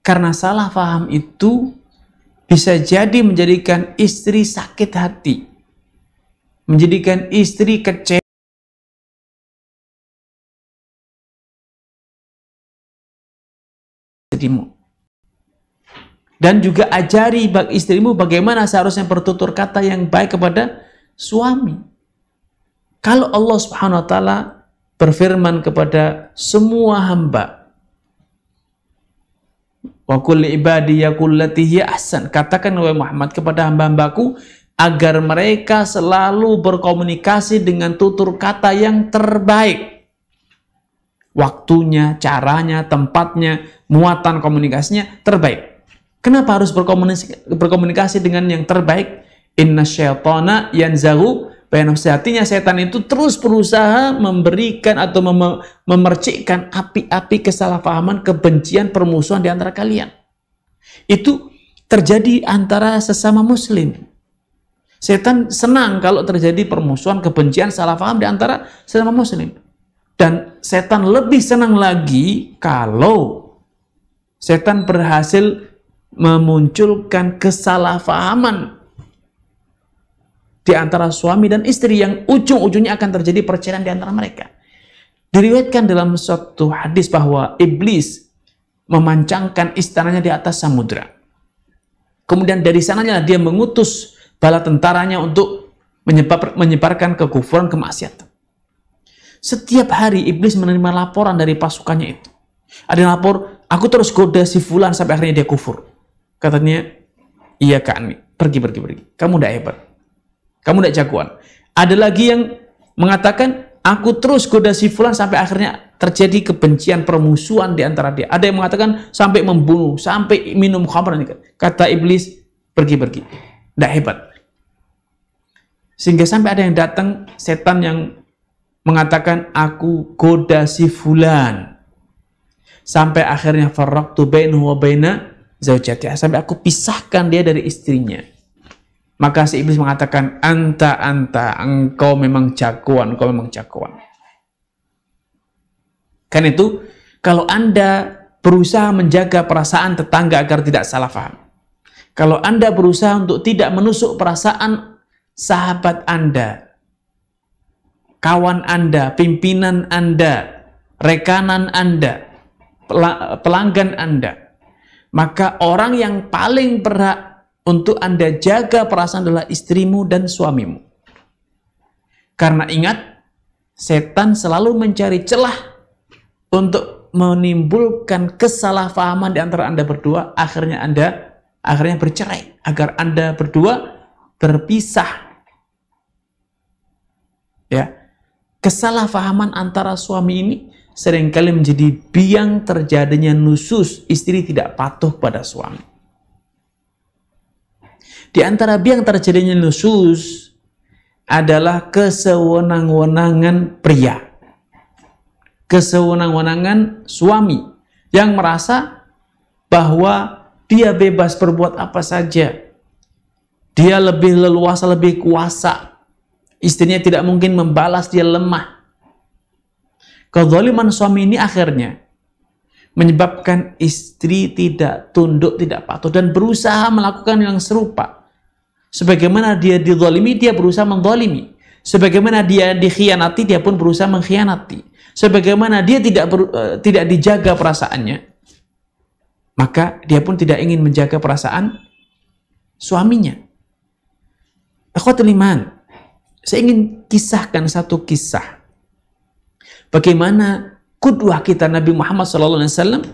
karena salah paham itu bisa jadi menjadikan istri sakit hati, menjadikan istri kecewa, dan juga ajari istrimu bagaimana seharusnya bertutur kata yang baik kepada suami. Kalau Allah Subhanahu wa taala berfirman kepada semua hamba, wa kulli ibadi yaqul lati hiya ahsan, katakan wahai Muhammad kepada hamba-hambaku agar mereka selalu berkomunikasi dengan tutur kata yang terbaik. Waktunya, caranya, tempatnya, muatan komunikasinya terbaik. Kenapa harus berkomunikasi dengan yang terbaik? Inna syaitana yanzaghu baina nafsi, artinya setan itu terus berusaha memberikan atau memercikkan api-api kesalahpahaman, kebencian, permusuhan di antara kalian. Itu terjadi antara sesama muslim. Setan senang kalau terjadi permusuhan, kebencian, salah paham di antara sesama muslim. Dan setan lebih senang lagi kalau setan berhasil memunculkan kesalahpahaman di antara suami dan istri yang ujung-ujungnya akan terjadi perceraian di antara mereka. Diriwayatkan dalam suatu hadis bahwa iblis memancangkan istananya di atas samudra. Kemudian dari sananya dia mengutus bala tentaranya untuk menyebarkan kekufuran, kemaksiatan. Setiap hari iblis menerima laporan dari pasukannya itu. Ada yang lapor, aku terus goda si fulan sampai akhirnya dia kufur. Katanya, iya Kak Ani, pergi. Kamu udah hebat. Kamu tidak jagoan. Ada lagi yang mengatakan, aku terus goda si fulan sampai akhirnya terjadi kebencian, permusuhan di antara dia. Ada yang mengatakan sampai membunuh, sampai minum khamr. Kata iblis, pergi. Tidak hebat. Sehingga sampai ada yang datang, setan yang mengatakan, aku goda si fulan. Sampai akhirnya farraqtu bainahu wa baina zaujatiha. Sampai aku pisahkan dia dari istrinya. Maka si iblis mengatakan, anta, engkau memang jagoan, Karena itu, kalau Anda berusaha menjaga perasaan tetangga agar tidak salah paham, kalau Anda berusaha untuk tidak menusuk perasaan sahabat Anda, kawan Anda, pimpinan Anda, rekanan Anda, pelanggan Anda, maka orang yang paling berhak untuk Anda jaga perasaan adalah istrimu dan suamimu. Karena ingat, setan selalu mencari celah untuk menimbulkan kesalahpahaman di antara Anda berdua, akhirnya bercerai, agar Anda berdua berpisah. Ya. Kesalahpahaman antara suami ini seringkali menjadi biang terjadinya nusus, istri tidak patuh pada suami. Di antara biang terjadinya nusus adalah kesewenang-wenangan pria. Kesewenang-wenangan suami yang merasa bahwa dia bebas berbuat apa saja. Dia lebih leluasa, lebih kuasa. Istrinya tidak mungkin membalas, dia lemah. Kezaliman suami ini akhirnya menyebabkan istri tidak tunduk, tidak patuh, dan berusaha melakukan yang serupa. Sebagaimana dia dizalimi, dia berusaha menzalimi. Sebagaimana dia dikhianati, dia pun berusaha mengkhianati. Sebagaimana dia tidak dijaga perasaannya, maka dia pun tidak ingin menjaga perasaan suaminya. Akhwatul iman, saya ingin kisahkan satu kisah. Bagaimana qudwah kita Nabi Muhammad SAW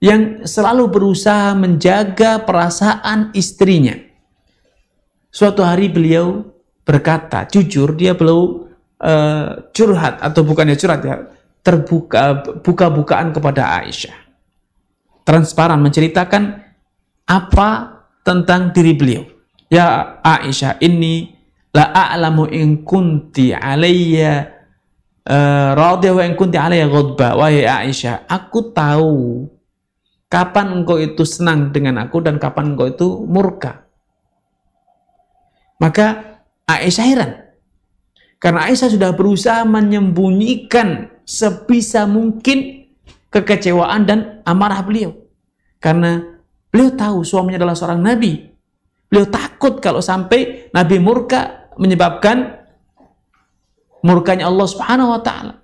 yang selalu berusaha menjaga perasaan istrinya. Suatu hari beliau berkata, jujur, dia belum curhat, atau bukannya curhat ya, buka-bukaan kepada Aisyah. Transparan menceritakan apa tentang diri beliau. Ya Aisyah, inni la a'lamu in kunti alayya radiyah wa in kunti alayya ghadba. Wahai Aisyah, aku tahu kapan engkau itu senang dengan aku dan kapan engkau itu murka. Maka Aisyah heran. Karena Aisyah sudah berusaha menyembunyikan sebisa mungkin kekecewaan dan amarah beliau. Karena beliau tahu suaminya adalah seorang nabi. Beliau takut kalau sampai Nabi murka menyebabkan murkanya Allah Subhanahu wa taala.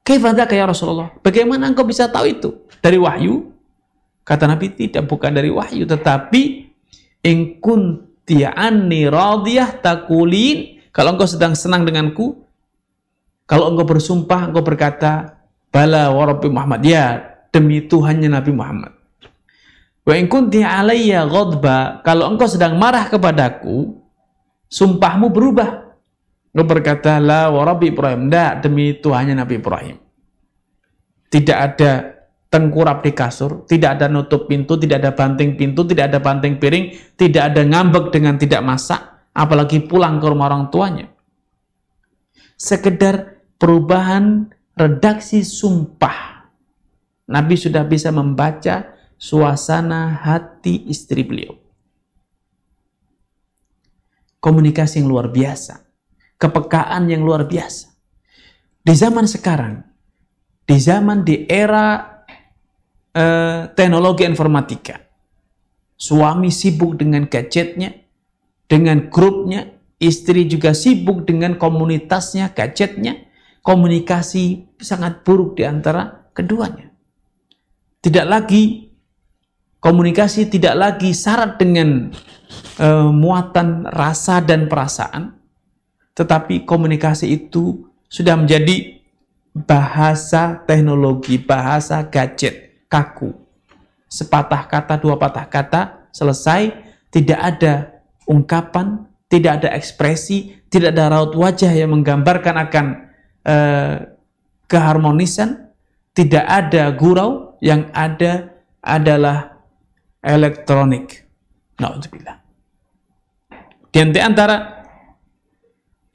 Kaifa dzaka ya Rasulullah? Bagaimana engkau bisa tahu itu? Dari wahyu? Kata Nabi, tidak, bukan dari wahyu, tetapi in kunti anni radiyah taqulin, kalau engkau sedang senang denganku, kalau engkau bersumpah, engkau berkata bala wa rabbi Muhammad, ya demi Tuhannya Nabi Muhammad. Wa in kunti alayya ghadba, kalau engkau sedang marah kepadaku, sumpahmu berubah. Engkau berkata la wa rabbi Ibrahim, tidak, demi Tuhannya Nabi Ibrahim. Tidak ada tengkurap di kasur, tidak ada nutup pintu, tidak ada banting pintu, tidak ada banting piring, tidak ada ngambek dengan tidak masak, apalagi pulang ke rumah orang tuanya. Sekedar perubahan redaksi sumpah, Nabi sudah bisa membaca suasana hati istri beliau. Komunikasi yang luar biasa, kepekaan yang luar biasa. Di zaman sekarang, di era teknologi informatika, suami sibuk dengan gadgetnya, dengan grupnya, istri juga sibuk dengan komunitasnya, gadgetnya. Komunikasi sangat buruk di antara keduanya. Komunikasi tidak lagi syarat dengan muatan rasa dan perasaan, tetapi komunikasi itu sudah menjadi bahasa teknologi, bahasa gadget, kaku. Sepatah kata, dua patah kata, selesai, tidak ada ungkapan, tidak ada ekspresi, tidak ada raut wajah yang menggambarkan akan keharmonisan, tidak ada gurau, yang ada adalah elektronik. Na'udzubillah. Di antara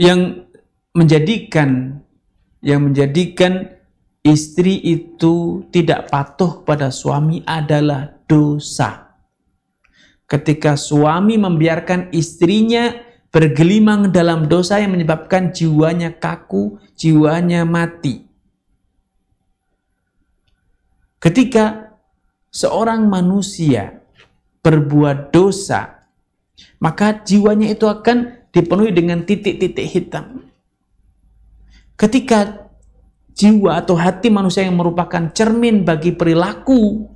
yang menjadikan istri itu tidak patuh pada suami adalah dosa. Ketika suami membiarkan istrinya bergelimang dalam dosa yang menyebabkan jiwanya kaku, jiwanya mati. Ketika seorang manusia berbuat dosa, maka jiwanya itu akan dipenuhi dengan titik-titik hitam. Ketika jiwa atau hati manusia yang merupakan cermin bagi perilaku,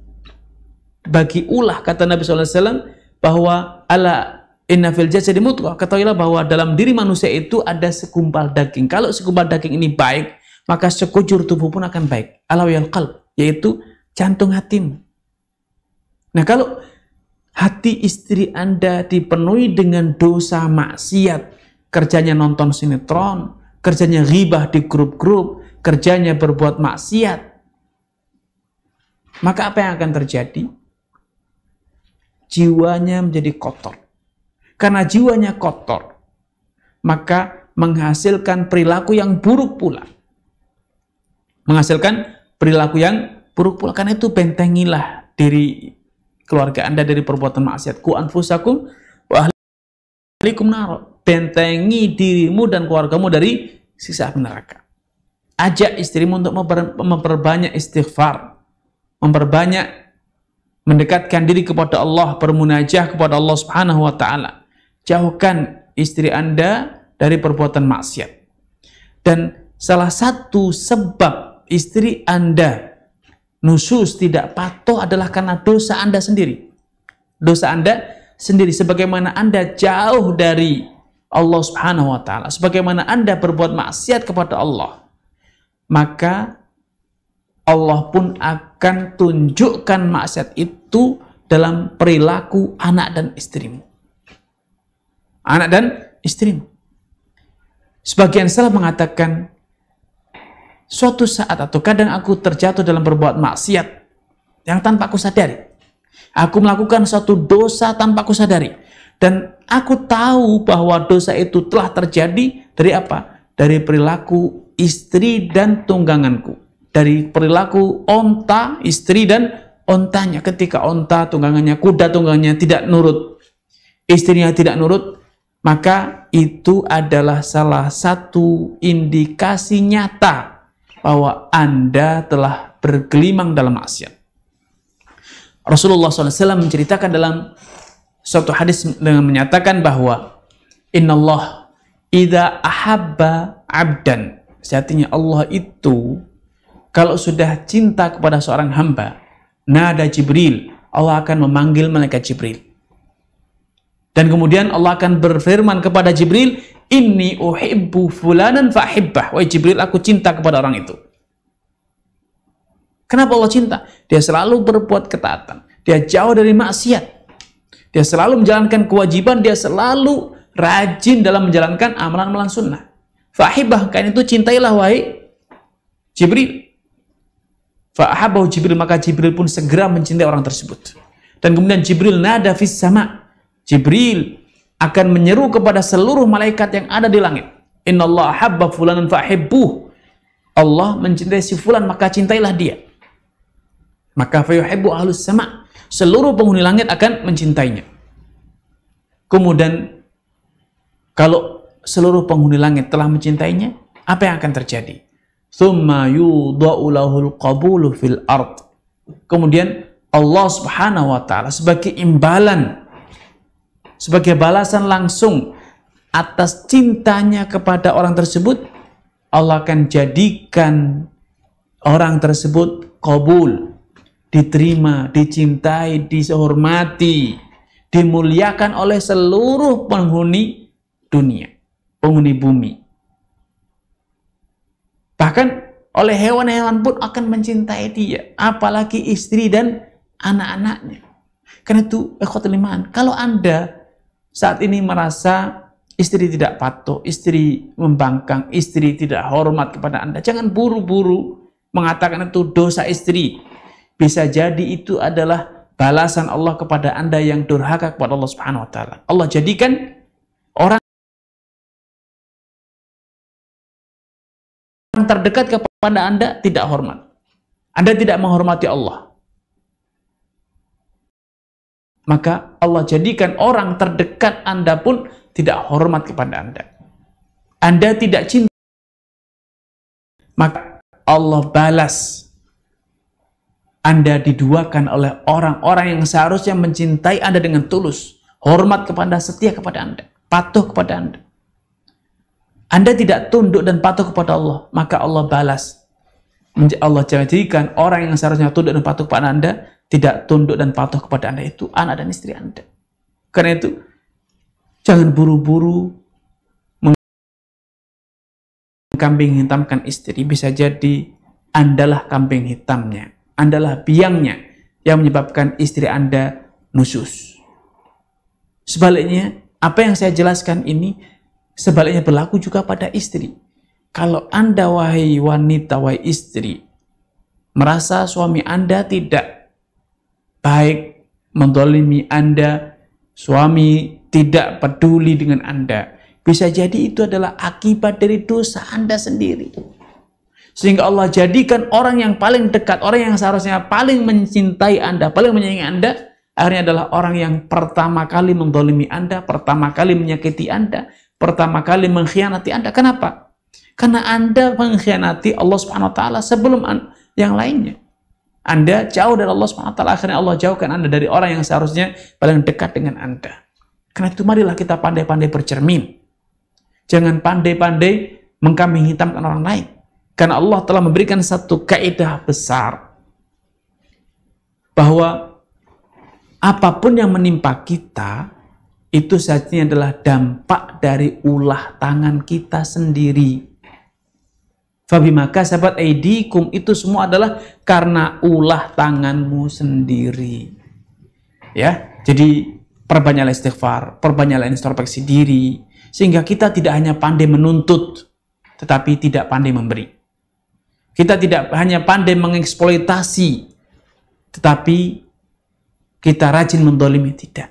bagi ulah, kata Nabi SAW, bahwa ala inna fil jasadi mudghah, ketahuilah bahwa dalam diri manusia itu ada segumpal daging. Kalau segumpal daging ini baik, maka sekujur tubuh pun akan baik. Ala wal qalb, yaitu jantung hatimu. Nah, kalau hati istri Anda dipenuhi dengan dosa maksiat, kerjanya nonton sinetron, kerjanya ghibah di grup-grup, kerjanya berbuat maksiat, maka apa yang akan terjadi? Jiwanya menjadi kotor. karena jiwanya kotor, maka menghasilkan perilaku yang buruk pula. Menghasilkan perilaku yang buruk pula. Karena itu bentengilah diri keluarga Anda dari perbuatan maksiat. Ku anfusakum wa ahlikum nar. Bentengi dirimu dan keluargamu dari siksa neraka. Ajak istrimu untuk memperbanyak istighfar, memperbanyak mendekatkan diri kepada Allah, bermunajah kepada Allah Subhanahu wa taala. Jauhkan istri Anda dari perbuatan maksiat. Dan salah satu sebab istri Anda nusyuz, tidak patuh, adalah karena dosa Anda sendiri. Dosa Anda sendiri, sebagaimana Anda jauh dari Allah Subhanahu wa taala, sebagaimana Anda berbuat maksiat kepada Allah, maka Allah pun akan tunjukkan maksiat itu dalam perilaku anak dan istrimu. Anak dan istrimu. Sebagian salaf mengatakan, suatu saat atau kadang aku terjatuh dalam berbuat maksiat yang tanpa aku sadari. Aku melakukan suatu dosa tanpa aku sadari. Dan aku tahu bahwa dosa itu telah terjadi dari apa? Dari perilaku istri dan tungganganku. Dari perilaku onta, istri dan ontanya. Ketika onta tunggangannya, kuda tunggangannya tidak nurut, istrinya tidak nurut, maka itu adalah salah satu indikasi nyata bahwa Anda telah bergelimang dalam maksiat. Rasulullah SAW menceritakan dalam suatu hadis dengan menyatakan bahwa innallah idza ahabba abdan, sejatinya Allah itu kalau sudah cinta kepada seorang hamba, nada Jibril, Allah akan memanggil malaikat Jibril. Dan kemudian Allah akan berfirman kepada Jibril, inni uhibbu fulanan fahibbah. Wahai Jibril, aku cinta kepada orang itu. Kenapa Allah cinta? Dia selalu berbuat ketaatan. Dia jauh dari maksiat. Dia selalu menjalankan kewajiban. Dia selalu rajin dalam menjalankan amalan-amalan sunnah. Fahibbah, karena itu cintailah wahai Jibril. Fa'ahabahu Jibril, maka Jibril pun segera mencintai orang tersebut. Dan kemudian Jibril nada fis sama. Jibril akan menyeru kepada seluruh malaikat yang ada di langit. Innallaha habba fulanan fa'hibbuh. Allah mencintai si fulan, maka cintailah dia. Maka fayuhibbu ahlus sama. Seluruh penghuni langit akan mencintainya. Kemudian kalau seluruh penghuni langit telah mencintainya, apa yang akan terjadi? Tsumma yudha'u lahul qabulu fil ard. Kemudian Allah Subhanahu wa taala sebagai imbalan, sebagai balasan langsung atas cintanya kepada orang tersebut, Allah akan jadikan orang tersebut qabul, diterima, dicintai, dihormati, dimuliakan oleh seluruh penghuni dunia, penghuni bumi. Bahkan oleh hewan-hewan pun akan mencintai dia, apalagi istri dan anak-anaknya. Karena itu, ikhwatul iman, kalau Anda saat ini merasa istri tidak patuh, istri membangkang, istri tidak hormat kepada Anda, jangan buru-buru mengatakan itu dosa istri. Bisa jadi itu adalah balasan Allah kepada Anda yang durhaka kepada Allah Subhanahu wa taala. Allah jadikan orang terdekat kepada Anda tidak hormat. Anda tidak menghormati Allah. Maka Allah jadikan orang terdekat Anda pun tidak hormat kepada Anda. Anda tidak cinta, maka Allah balas. Anda diduakan oleh orang-orang yang seharusnya mencintai Anda dengan tulus, hormat kepada, setia kepada Anda, patuh kepada Anda. Anda tidak tunduk dan patuh kepada Allah, maka Allah balas. Allah jadikan orang yang seharusnya tunduk dan patuh kepada Anda tidak tunduk dan patuh kepada Anda, itu anak dan istri Anda. Karena itu, jangan buru-buru mengkambing hitamkan istri. Bisa jadi Andalah kambing hitamnya, Andalah biangnya yang menyebabkan istri Anda nusyuz. Sebaliknya, apa yang saya jelaskan ini sebaliknya berlaku juga pada istri. Kalau Anda, wahai wanita, wahai istri, merasa suami Anda tidak baik, menzalimi Anda, suami tidak peduli dengan Anda, bisa jadi itu adalah akibat dari dosa Anda sendiri. Sehingga Allah jadikan orang yang paling dekat, orang yang seharusnya paling mencintai Anda, paling menyayangi Anda, akhirnya adalah orang yang pertama kali mendolimi Anda, pertama kali menyakiti Anda, pertama kali mengkhianati Anda. Kenapa? Karena Anda mengkhianati Allah Subhanahu wa taala sebelum yang lainnya. Anda jauh dari Allah Subhanahu wa taala, akhirnya Allah jauhkan Anda dari orang yang seharusnya paling dekat dengan Anda. Karena itu marilah kita pandai-pandai bercermin. Jangan pandai-pandai mengkambing hitamkan orang lain. Karena Allah telah memberikan satu kaidah besar bahwa apapun yang menimpa kita itu saja adalah dampak dari ulah tangan kita sendiri. Fabima kasabat aidikum, itu semua adalah karena ulah tanganmu sendiri. Ya, jadi perbanyaklah istighfar, perbanyaklah introspeksi diri, sehingga kita tidak hanya pandai menuntut, tetapi tidak pandai memberi. Kita tidak hanya pandai mengeksploitasi, tetapi kita rajin mendolimi, tidak.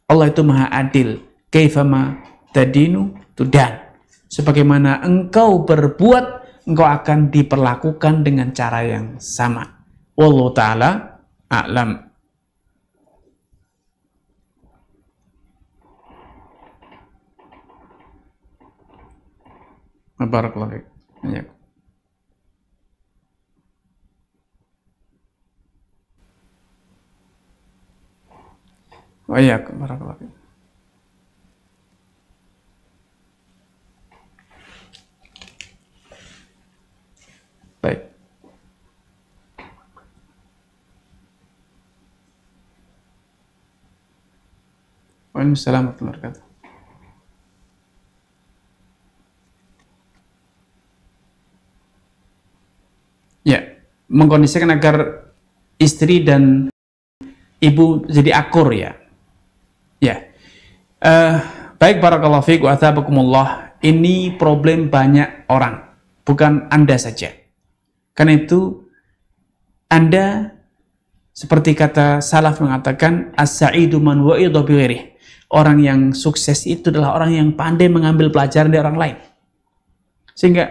Allah itu maha adil. Kaifama tadinu tudan. Sebagaimana engkau berbuat, engkau akan diperlakukan dengan cara yang sama. Wallahu ta'ala a'lam. Barakallahu fiik. Ya. Wa iyyakum. Barakallahu fiik. Baik. Waalaikumsalam warahmatullahi wabarakatuh. Ya, mengkondisikan agar istri dan ibu jadi akur ya. Ya. Baik, barakallahu fiik wa athabakumullah. Ini problem banyak orang, bukan Anda saja. Karena itu Anda seperti kata salaf mengatakan as-sa'idu man wa'idha bighairihi. Orang yang sukses itu adalah orang yang pandai mengambil pelajaran dari orang lain. Sehingga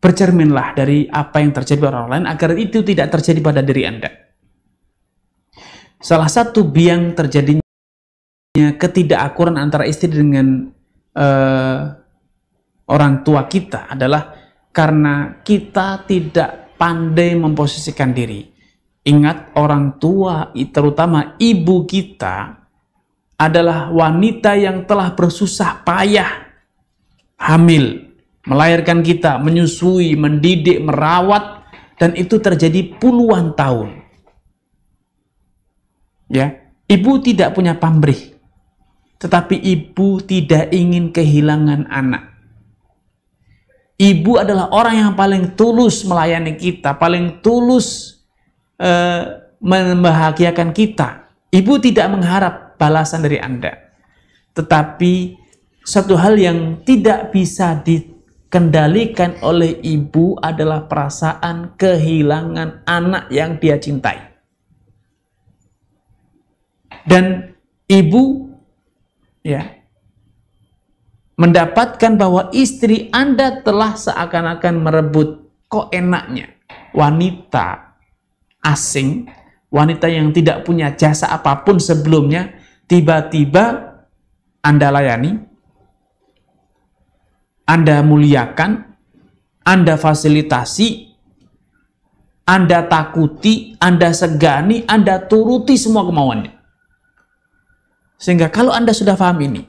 bercerminlah dari apa yang terjadi pada orang lain agar itu tidak terjadi pada diri Anda. Salah satu biang terjadinya ketidakakuran antara istri dengan orang tua kita adalah karena kita tidak pandai memposisikan diri. Ingat, orang tua, terutama ibu kita, adalah wanita yang telah bersusah payah hamil, melahirkan kita, menyusui, mendidik, merawat, dan itu terjadi puluhan tahun. Ya, ibu tidak punya pamrih, tetapi ibu tidak ingin kehilangan anak. Ibu adalah orang yang paling tulus melayani kita, paling tulus membahagiakan kita. Ibu tidak mengharap balasan dari Anda. Tetapi satu hal yang tidak bisa dikendalikan oleh ibu adalah perasaan kehilangan anak yang dia cintai. Dan ibu ya mendapatkan bahwa istri Anda telah seakan-akan merebut, kok enaknya wanita asing, wanita yang tidak punya jasa apapun sebelumnya, tiba-tiba Anda layani, Anda muliakan, Anda fasilitasi, Anda takuti, Anda segani, Anda turuti semua kemauannya. Sehingga kalau Anda sudah paham ini,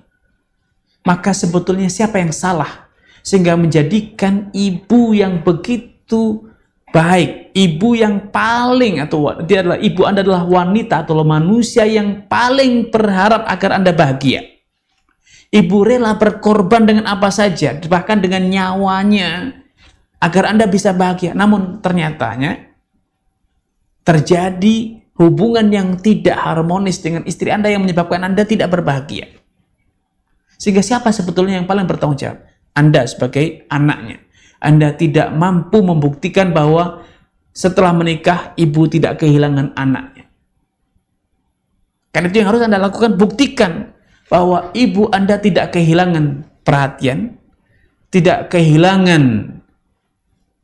maka sebetulnya siapa yang salah sehingga menjadikan ibu yang begitu baik, ibu yang paling, atau dia adalah ibu Anda adalah wanita atau manusia yang paling berharap agar Anda bahagia. Ibu rela berkorban dengan apa saja, bahkan dengan nyawanya, agar Anda bisa bahagia. Namun ternyatanya terjadi hubungan yang tidak harmonis dengan istri Anda yang menyebabkan Anda tidak berbahagia. Sehingga siapa sebetulnya yang paling bertanggung jawab? Anda sebagai anaknya. Anda tidak mampu membuktikan bahwa setelah menikah ibu tidak kehilangan anaknya. Karena itu yang harus Anda lakukan, buktikan bahwa ibu Anda tidak kehilangan perhatian, tidak kehilangan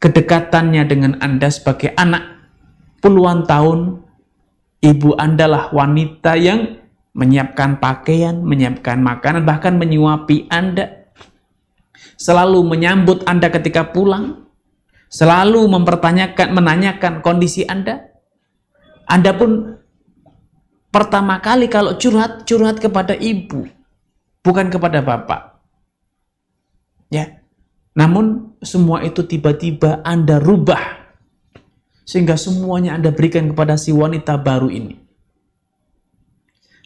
kedekatannya dengan Anda sebagai anak. Puluhan tahun, ibu Anda lah wanita yang menyiapkan pakaian, menyiapkan makanan, bahkan menyuapi Anda. Selalu menyambut Anda ketika pulang, selalu menanyakan kondisi Anda. Anda pun pertama kali kalau curhat kepada ibu, bukan kepada bapak. Ya. Namun semua itu tiba-tiba Anda rubah, sehingga semuanya Anda berikan kepada si wanita baru ini.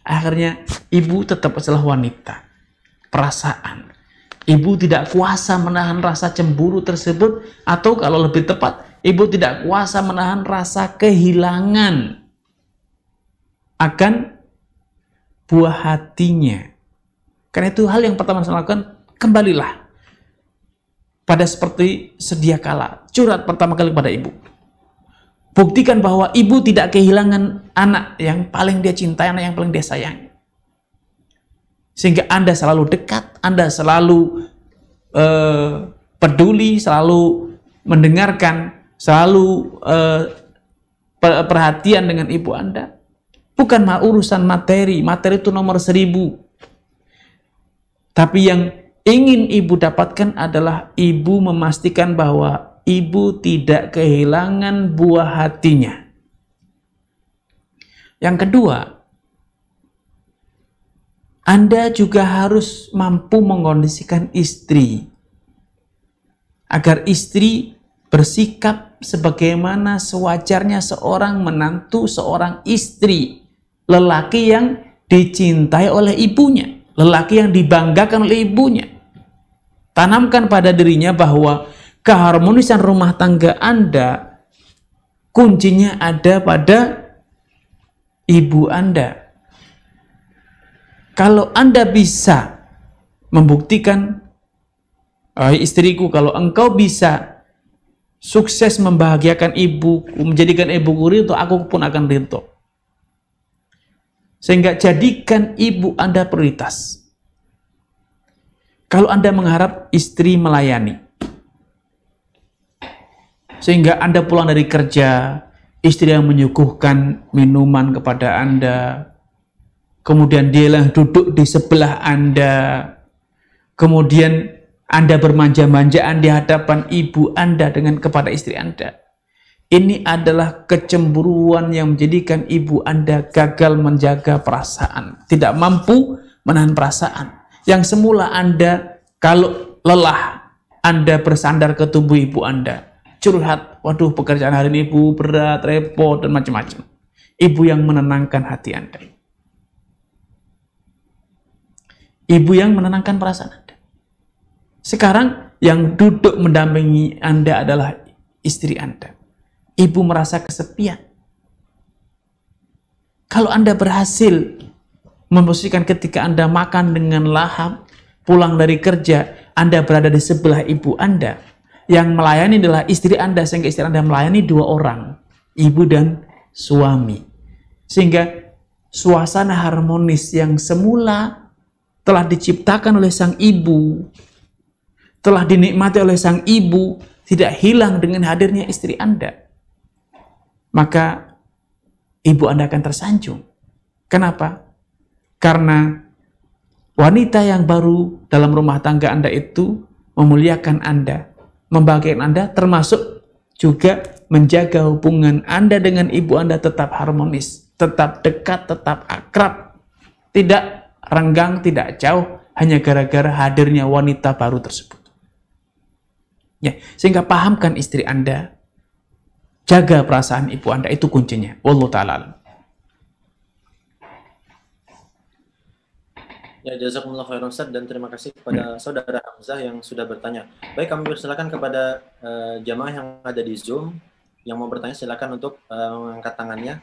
Akhirnya ibu tetap adalah wanita, perasaan. Ibu tidak kuasa menahan rasa cemburu tersebut, atau kalau lebih tepat, ibu tidak kuasa menahan rasa kehilangan akan buah hatinya. Karena itu hal yang pertama saya lakukan, kembalilah pada seperti sedia kala. Curhat pertama kali kepada ibu. Buktikan bahwa ibu tidak kehilangan anak yang paling dia cintai, anak yang paling dia sayangi. Sehingga Anda selalu dekat, Anda selalu peduli, selalu mendengarkan, selalu perhatian dengan ibu Anda. Bukan urusan materi, materi itu nomor 1000. Tapi yang ingin ibu dapatkan adalah ibu memastikan bahwa ibu tidak kehilangan buah hatinya. Yang kedua, Anda juga harus mampu mengkondisikan istri agar istri bersikap sebagaimana sewajarnya seorang menantu, seorang istri, lelaki yang dicintai oleh ibunya, lelaki yang dibanggakan oleh ibunya. Tanamkan pada dirinya bahwa keharmonisan rumah tangga Anda kuncinya ada pada ibu Anda. Kalau Anda bisa membuktikan, istriku, kalau engkau bisa sukses membahagiakan ibuku, menjadikan ibuku ridho, aku pun akan ridho. Sehingga jadikan ibu Anda prioritas. Kalau Anda mengharap istri melayani, sehingga Anda pulang dari kerja, istri yang menyuguhkan minuman kepada Anda, kemudian dia yang duduk di sebelah Anda, kemudian Anda bermanja-manjaan di hadapan ibu Anda kepada istri Anda. Ini adalah kecemburuan yang menjadikan ibu Anda gagal menjaga perasaan, tidak mampu menahan perasaan. Yang semula Anda kalau lelah, Anda bersandar ke tubuh ibu Anda, curhat, waduh pekerjaan hari ini ibu berat, repot, dan macam-macam. Ibu yang menenangkan hati Anda. Ibu yang menenangkan perasaan Anda. Sekarang yang duduk mendampingi Anda adalah istri Anda. Ibu merasa kesepian. Kalau Anda berhasil memposisikan ketika Anda makan dengan lahap, pulang dari kerja, Anda berada di sebelah ibu Anda. Yang melayani adalah istri Anda, sehingga istri Anda melayani 2 orang, ibu dan suami. Sehingga suasana harmonis yang semula telah diciptakan oleh sang ibu, telah dinikmati oleh sang ibu, tidak hilang dengan hadirnya istri Anda. Maka ibu Anda akan tersanjung. Kenapa? Karena wanita yang baru dalam rumah tangga Anda itu memuliakan Anda, membahagiakan Anda, termasuk juga menjaga hubungan Anda dengan ibu Anda tetap harmonis, tetap dekat, tetap akrab, tidak renggang, tidak jauh, hanya gara-gara hadirnya wanita baru tersebut. Ya, sehingga pahamkan istri Anda, jaga perasaan ibu Anda, itu kuncinya. Wallahu ta'ala. Ya, jazakumullah khairan Ustaz, dan terima kasih kepada saudara Hamzah yang sudah bertanya. Baik, kami persilakan kepada jamaah yang ada di Zoom yang mau bertanya, silakan untuk mengangkat tangannya.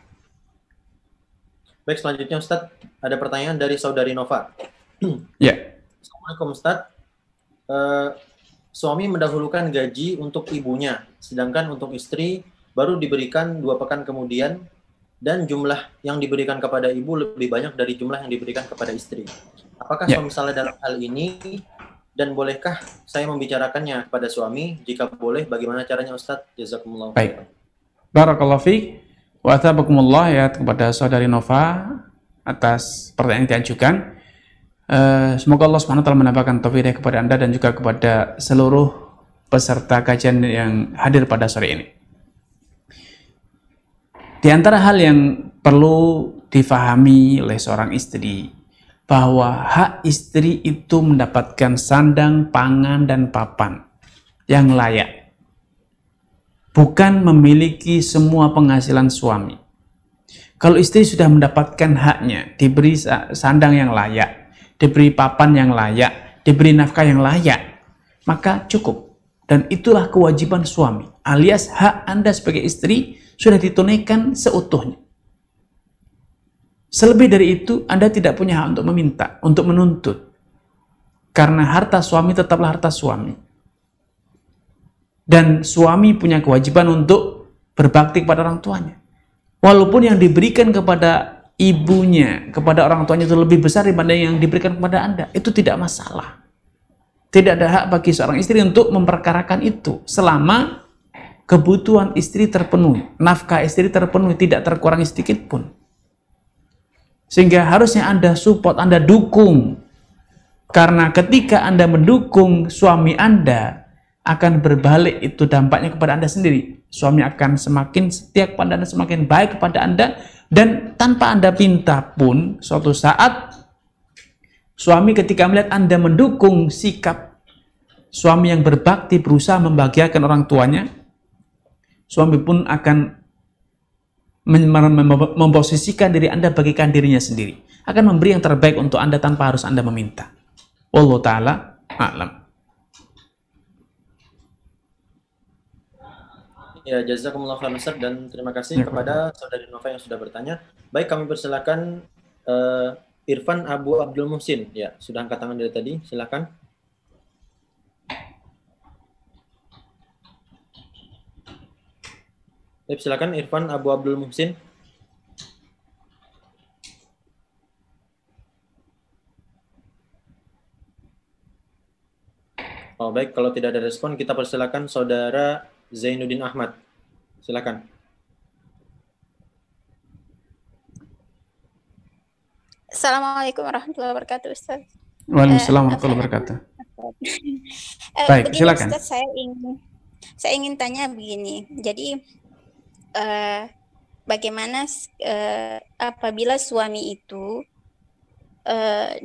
Baik, selanjutnya Ustaz, ada pertanyaan dari saudari Nova. Ya. Assalamualaikum Ustaz. Suami mendahulukan gaji untuk ibunya, sedangkan untuk istri baru diberikan 2 pekan kemudian. dan jumlah yang diberikan kepada ibu lebih banyak dari jumlah yang diberikan kepada istri. Apakah misalnya dalam hal ini, dan bolehkah saya membicarakannya kepada suami? Jika boleh, bagaimana caranya Ustadz? Jazakumullah. Baik. Barakallahu fiik wa athabakumullah ya kepada saudari Nova atas pertanyaan yang diajukan. Semoga Allah SWT menambahkan taufik kepada Anda dan juga kepada seluruh peserta kajian yang hadir pada sore ini. Di antara hal yang perlu difahami oleh seorang istri, bahwa hak istri itu mendapatkan sandang, pangan, dan papan yang layak. Bukan memiliki semua penghasilan suami. Kalau istri sudah mendapatkan haknya, diberi sandang yang layak, diberi papan yang layak, diberi nafkah yang layak, maka cukup. Dan itulah kewajiban suami, alias hak Anda sebagai istri sudah ditunaikan seutuhnya. Selebih dari itu, Anda tidak punya hak untuk meminta, untuk menuntut. Karena harta suami tetaplah harta suami. Dan suami punya kewajiban untuk berbakti kepada orang tuanya. Walaupun yang diberikan kepada ibunya, kepada orang tuanya itu lebih besar daripada yang diberikan kepada Anda, itu tidak masalah. Tidak ada hak bagi seorang istri untuk memperkarakan itu, selama kebutuhan istri terpenuhi, nafkah istri terpenuhi, tidak terkurangi sedikit pun. Sehingga harusnya Anda support, Anda dukung. Karena ketika Anda mendukung suami Anda, akan berbalik itu dampaknya kepada Anda sendiri. Suami akan semakin setia kepada Anda, semakin baik kepada Anda, dan tanpa Anda pinta pun, suatu saat suami ketika melihat Anda mendukung sikap suami yang berbakti, berusaha membahagiakan orang tuanya, suami pun akan memposisikan diri Anda bagikan dirinya sendiri. Akan memberi yang terbaik untuk Anda tanpa harus Anda meminta. Wallahu ta'ala a'lam. Ya, jazakumullah khairan Ustaz, dan terima kasih kepada saudari Nova yang sudah bertanya. Baik, kami persilakan Irfan Abu Abdul Muhsin. Ya, sudah angkat tangan dari tadi. Silakan. Silakan Irfan Abu Abdul Muhsin. Oh, baik, kalau tidak ada respon, kita persilakan saudara Zainuddin Ahmad. Silakan. Assalamualaikum warahmatullahi wabarakatuh, Ustaz. Waalaikumsalam warahmatullahi wabarakatuh. Baik, begini, silakan. Ustaz, saya ingin tanya begini. Jadi bagaimana apabila suami itu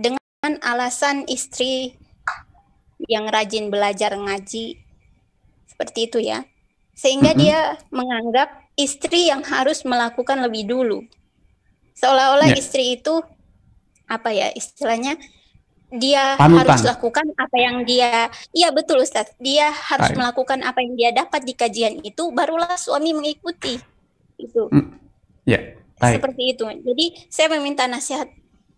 dengan alasan istri yang rajin belajar ngaji seperti itu ya, sehingga dia menganggap istri yang harus melakukan lebih dulu, seolah-olah istri itu apa ya istilahnya, dia harus lakukan apa yang dia, iya betul Ustaz, dia harus melakukan apa yang dia dapat di kajian itu, barulah suami mengikuti itu. Seperti itu. Jadi saya meminta nasihat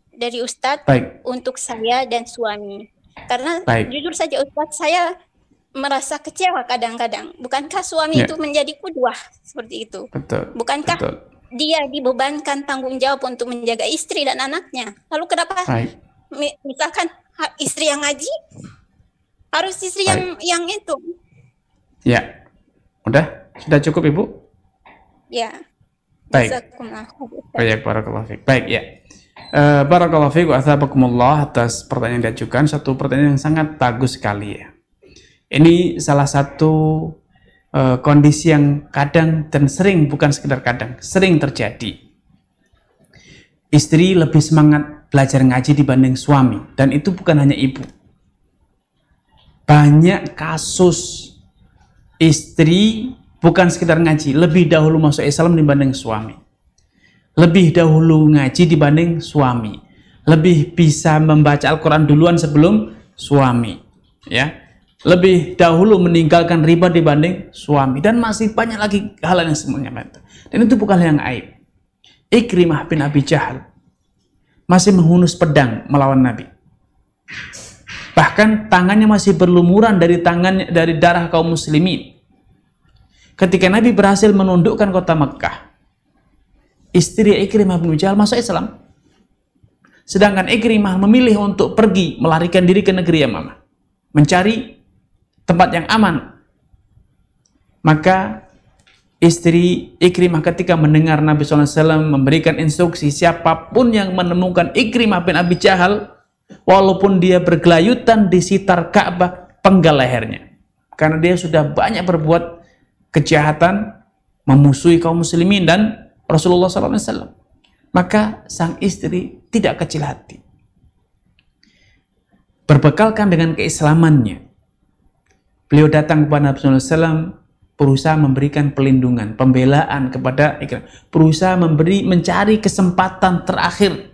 dari Ustadz untuk saya dan suami, karena jujur saja Ustadz, saya merasa kecewa kadang-kadang. Bukankah suami itu menjadi qudwah seperti itu? Bukankah dia dibebankan tanggung jawab untuk menjaga istri dan anaknya? Lalu kenapa misalkan istri yang ngaji harus istri yang itu? Ya, udah sudah cukup Ibu? Ya. Baik. Barakallahu fiik. Baik ya. Barakallahu fiik wa athabakumullah atas pertanyaan yang diajukan. Satu pertanyaan yang sangat bagus sekali ya. Ini salah satu kondisi yang kadang dan sering, bukan sekedar kadang, sering terjadi. Istri lebih semangat belajar ngaji dibanding suami, dan itu bukan hanya ibu. Banyak kasus istri bukan sekedar ngaji, lebih dahulu masuk Islam dibanding suami. Lebih dahulu ngaji dibanding suami. Lebih bisa membaca Al-Quran duluan sebelum suami. Ya. Lebih dahulu meninggalkan riba dibanding suami, dan masih banyak lagi hal yang semuanya. Dan itu bukan yang aib. Ikrimah bin Abi Jahal masih menghunus pedang melawan Nabi. Bahkan tangannya masih berlumuran dari darah kaum muslimin. Ketika Nabi berhasil menundukkan kota Mekah, istri Ikrimah bin Abi Jahal masuk Islam. Sedangkan Ikrimah memilih untuk pergi melarikan diri ke negeri Yamamah, mencari tempat yang aman. Maka istri Ikrimah ketika mendengar Nabi SAW memberikan instruksi siapapun yang menemukan Ikrimah bin Abi Jahal, walaupun dia bergelayutan di sekitar Ka'bah, penggal lehernya. Karena dia sudah banyak berbuat kejahatan, memusuhi kaum muslimin dan Rasulullah SAW. Maka sang istri tidak kecil hati. Berbekalkan dengan keislamannya, beliau datang kepada Nabi SAW, berusaha memberikan pelindungan, pembelaan kepada Ikrimah, berusaha mencari kesempatan terakhir,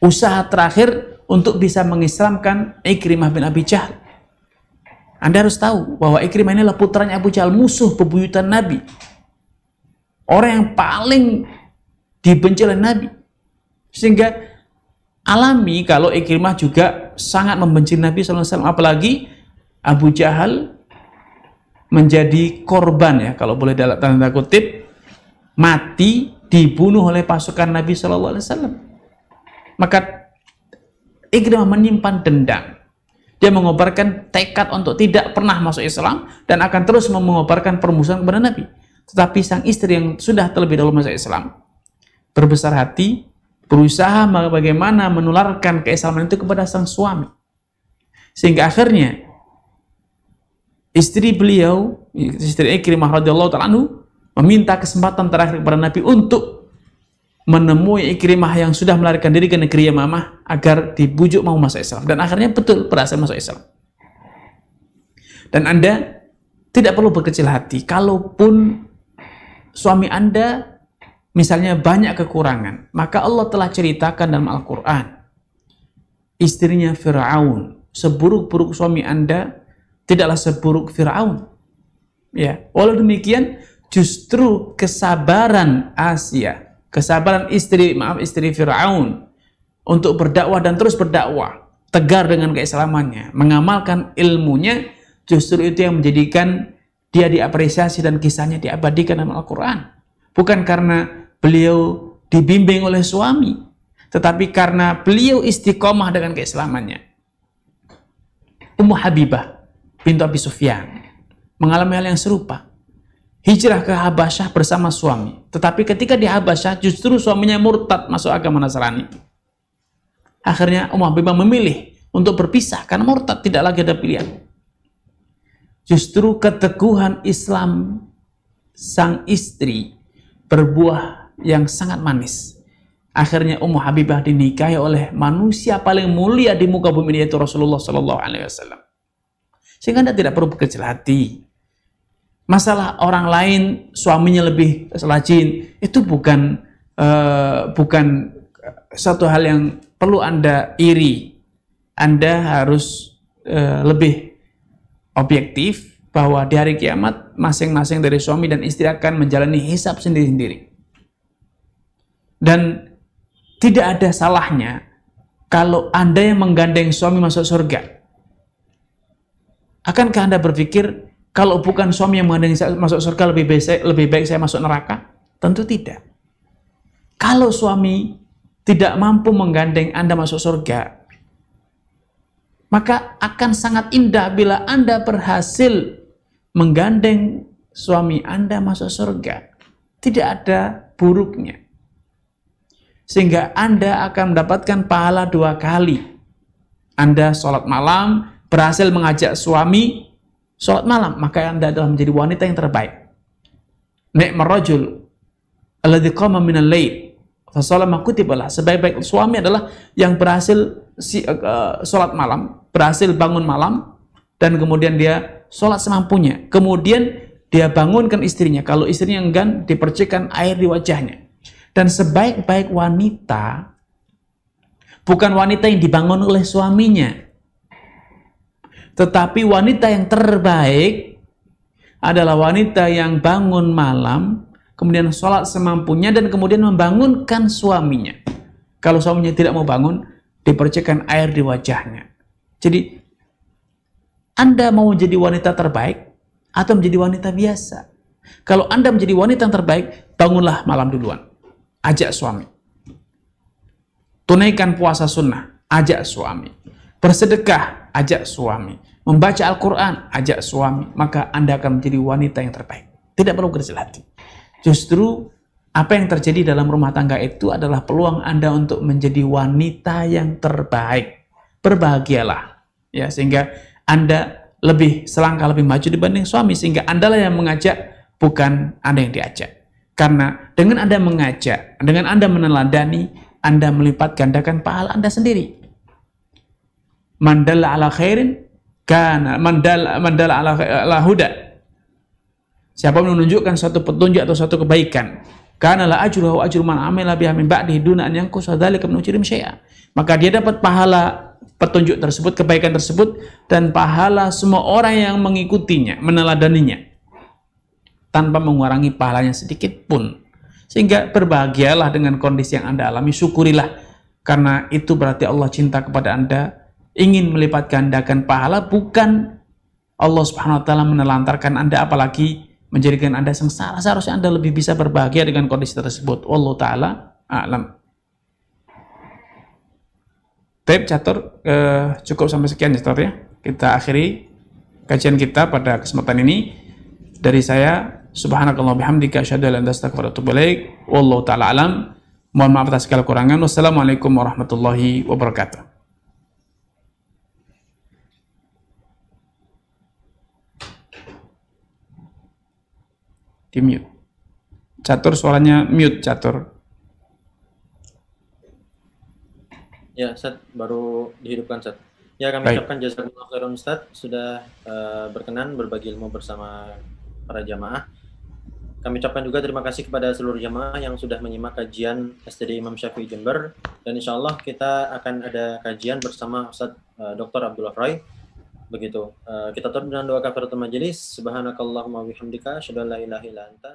usaha terakhir untuk bisa mengislamkan Ikrimah bin Abi Jahal. Anda harus tahu bahwa Ikrimah ini adalah putranya Abu Jahal, musuh bebuyutan Nabi, orang yang paling dibenci oleh Nabi. Sehingga alami kalau Ikrimah juga sangat membenci Nabi SAW, apalagi Abu Jahal menjadi korban, ya kalau boleh dalam tanda kutip, mati dibunuh oleh pasukan Nabi SAW. Maka Ikrimah menyimpan dendam. Dia mengobarkan tekad untuk tidak pernah masuk Islam dan akan terus mengobarkan permusuhan kepada Nabi. Tetapi sang istri yang sudah terlebih dahulu masuk Islam berbesar hati, berusaha bagaimana menularkan keislaman itu kepada sang suami. Sehingga akhirnya istri beliau, istri Ikrimah radhiyallahu ta'ala anhu, meminta kesempatan terakhir kepada Nabi untuk menemui Ikrimah yang sudah melarikan diri ke negeri Yamamah agar dibujuk mau masuk Islam. Dan akhirnya betul berhasil masuk Islam. Dan Anda tidak perlu berkecil hati. Kalaupun suami Anda misalnya banyak kekurangan, maka Allah telah ceritakan dalam Al-Quran, istrinya Fir'aun, seburuk-buruk suami Anda tidaklah seburuk Fir'aun. Ya, walau demikian justru kesabaran Asia, kesabaran istri Fir'aun untuk berdakwah dan terus berdakwah, tegar dengan keislamannya, mengamalkan ilmunya, justru itu yang menjadikan dia diapresiasi dan kisahnya diabadikan dalam Al-Quran. Bukan karena beliau dibimbing oleh suami, tetapi karena beliau istiqomah dengan keislamannya. Ummu Habibah bintu Abi Sufyan mengalami hal yang serupa. Hijrah ke Habasyah bersama suami. Tetapi ketika di Habasyah justru suaminya murtad masuk agama Nasrani. Akhirnya Ummu Habibah memilih untuk berpisah karena murtad, tidak lagi ada pilihan. Justru keteguhan Islam sang istri berbuah yang sangat manis. Akhirnya Ummu Habibah dinikahi oleh manusia paling mulia di muka bumi ini, yaitu Rasulullah SAW. Sehingga Anda tidak perlu berkecil hati. Masalah orang lain suaminya lebih rajin, itu bukan satu hal yang perlu Anda iri. Anda harus lebih objektif bahwa di hari kiamat masing-masing dari suami dan istri akan menjalani hisab sendiri-sendiri. Dan tidak ada salahnya kalau Anda yang menggandeng suami masuk surga. Akankah Anda berpikir kalau bukan suami yang menggandeng saya masuk surga lebih baik saya masuk neraka? Tentu tidak. Kalau suami tidak mampu menggandeng Anda masuk surga, maka akan sangat indah bila Anda berhasil menggandeng suami Anda masuk surga. Tidak ada buruknya. Sehingga Anda akan mendapatkan pahala 2 kali. Anda sholat malam, berhasil mengajak suami sholat malam, maka Anda adalah menjadi wanita yang terbaik. Ni'mar rajul alladzi qama minal lail fa shalla ma kutiba lah. Sebaik-baik suami adalah yang berhasil sholat malam, berhasil bangun malam, dan kemudian dia sholat semampunya. Kemudian dia bangunkan istrinya. Kalau istrinya enggan, dipercikkan air di wajahnya. Dan sebaik-baik wanita bukan wanita yang dibangun oleh suaminya, tetapi wanita yang terbaik adalah wanita yang bangun malam, kemudian sholat semampunya, dan kemudian membangunkan suaminya. Kalau suaminya tidak mau bangun, dipercikkan air di wajahnya. Jadi, Anda mau menjadi wanita terbaik atau menjadi wanita biasa? Kalau Anda menjadi wanita yang terbaik, bangunlah malam duluan. ajak suami. Tunaikan puasa sunnah, ajak suami. Bersedekah, ajak suami. Membaca Al-Quran, ajak suami. Maka Anda akan menjadi wanita yang terbaik. Tidak perlu kecil hati. Justru apa yang terjadi dalam rumah tangga itu adalah peluang Anda untuk menjadi wanita yang terbaik. Berbahagialah. Ya, sehingga Anda selangkah lebih maju dibanding suami. Sehingga Anda lah yang mengajak, bukan Anda yang diajak. Karena dengan Anda mengajak, dengan Anda meneladani, Anda melipat gandakan pahala Anda sendiri. Mandala ala khairin kana mandala ala huda. Siapa menunjukkan suatu petunjuk atau suatu kebaikan, kana la ajruhu wa ajru man amila biha min ba'dihi duna an yanqusa dzalika min ujrim syai'a. Maka dia dapat pahala petunjuk tersebut, kebaikan tersebut, dan pahala semua orang yang mengikutinya, meneladaninya, tanpa mengurangi pahalanya sedikit pun. Sehingga berbahagialah dengan kondisi yang Anda alami, syukurilah, karena itu berarti Allah cinta kepada Anda, ingin melipat gandakan pahala, bukan Allah Subhanahu wa taala menelantarkan Anda apalagi menjadikan Anda sengsara. Seharusnya Anda lebih bisa berbahagia dengan kondisi tersebut. Wallahu taala a'lam. Baik, Catur, cukup sampai sekian ya, Catur ya. Kita akhiri kajian kita pada kesempatan ini. Dari saya, subhanakallah bihamdika asyhadu an la ilaha illa anta astaghfiruka wa atubu ilaik. Wallahu taala alam. Mohon maaf atas segala kurangan. Wassalamualaikum warahmatullahi wabarakatuh. Di mute. Catur, suaranya mute, Catur. Ya, Ustaz, baru dihidupkan, Ustaz. Ya, kami ucapkan jazakumullah khairan, Ustaz, sudah berkenan berbagi ilmu bersama para jamaah. Kami ucapkan juga terima kasih kepada seluruh jamaah yang sudah menyimak kajian STD Imam Syafi'i Jember, dan insya Allah kita akan ada kajian bersama Ustaz Dr. Abdullah Roy. Begitu. Kita tutup dengan doa kafaratul majelis. Subhanakallahumma wa bihamdika asyhadu an la ilaha illa anta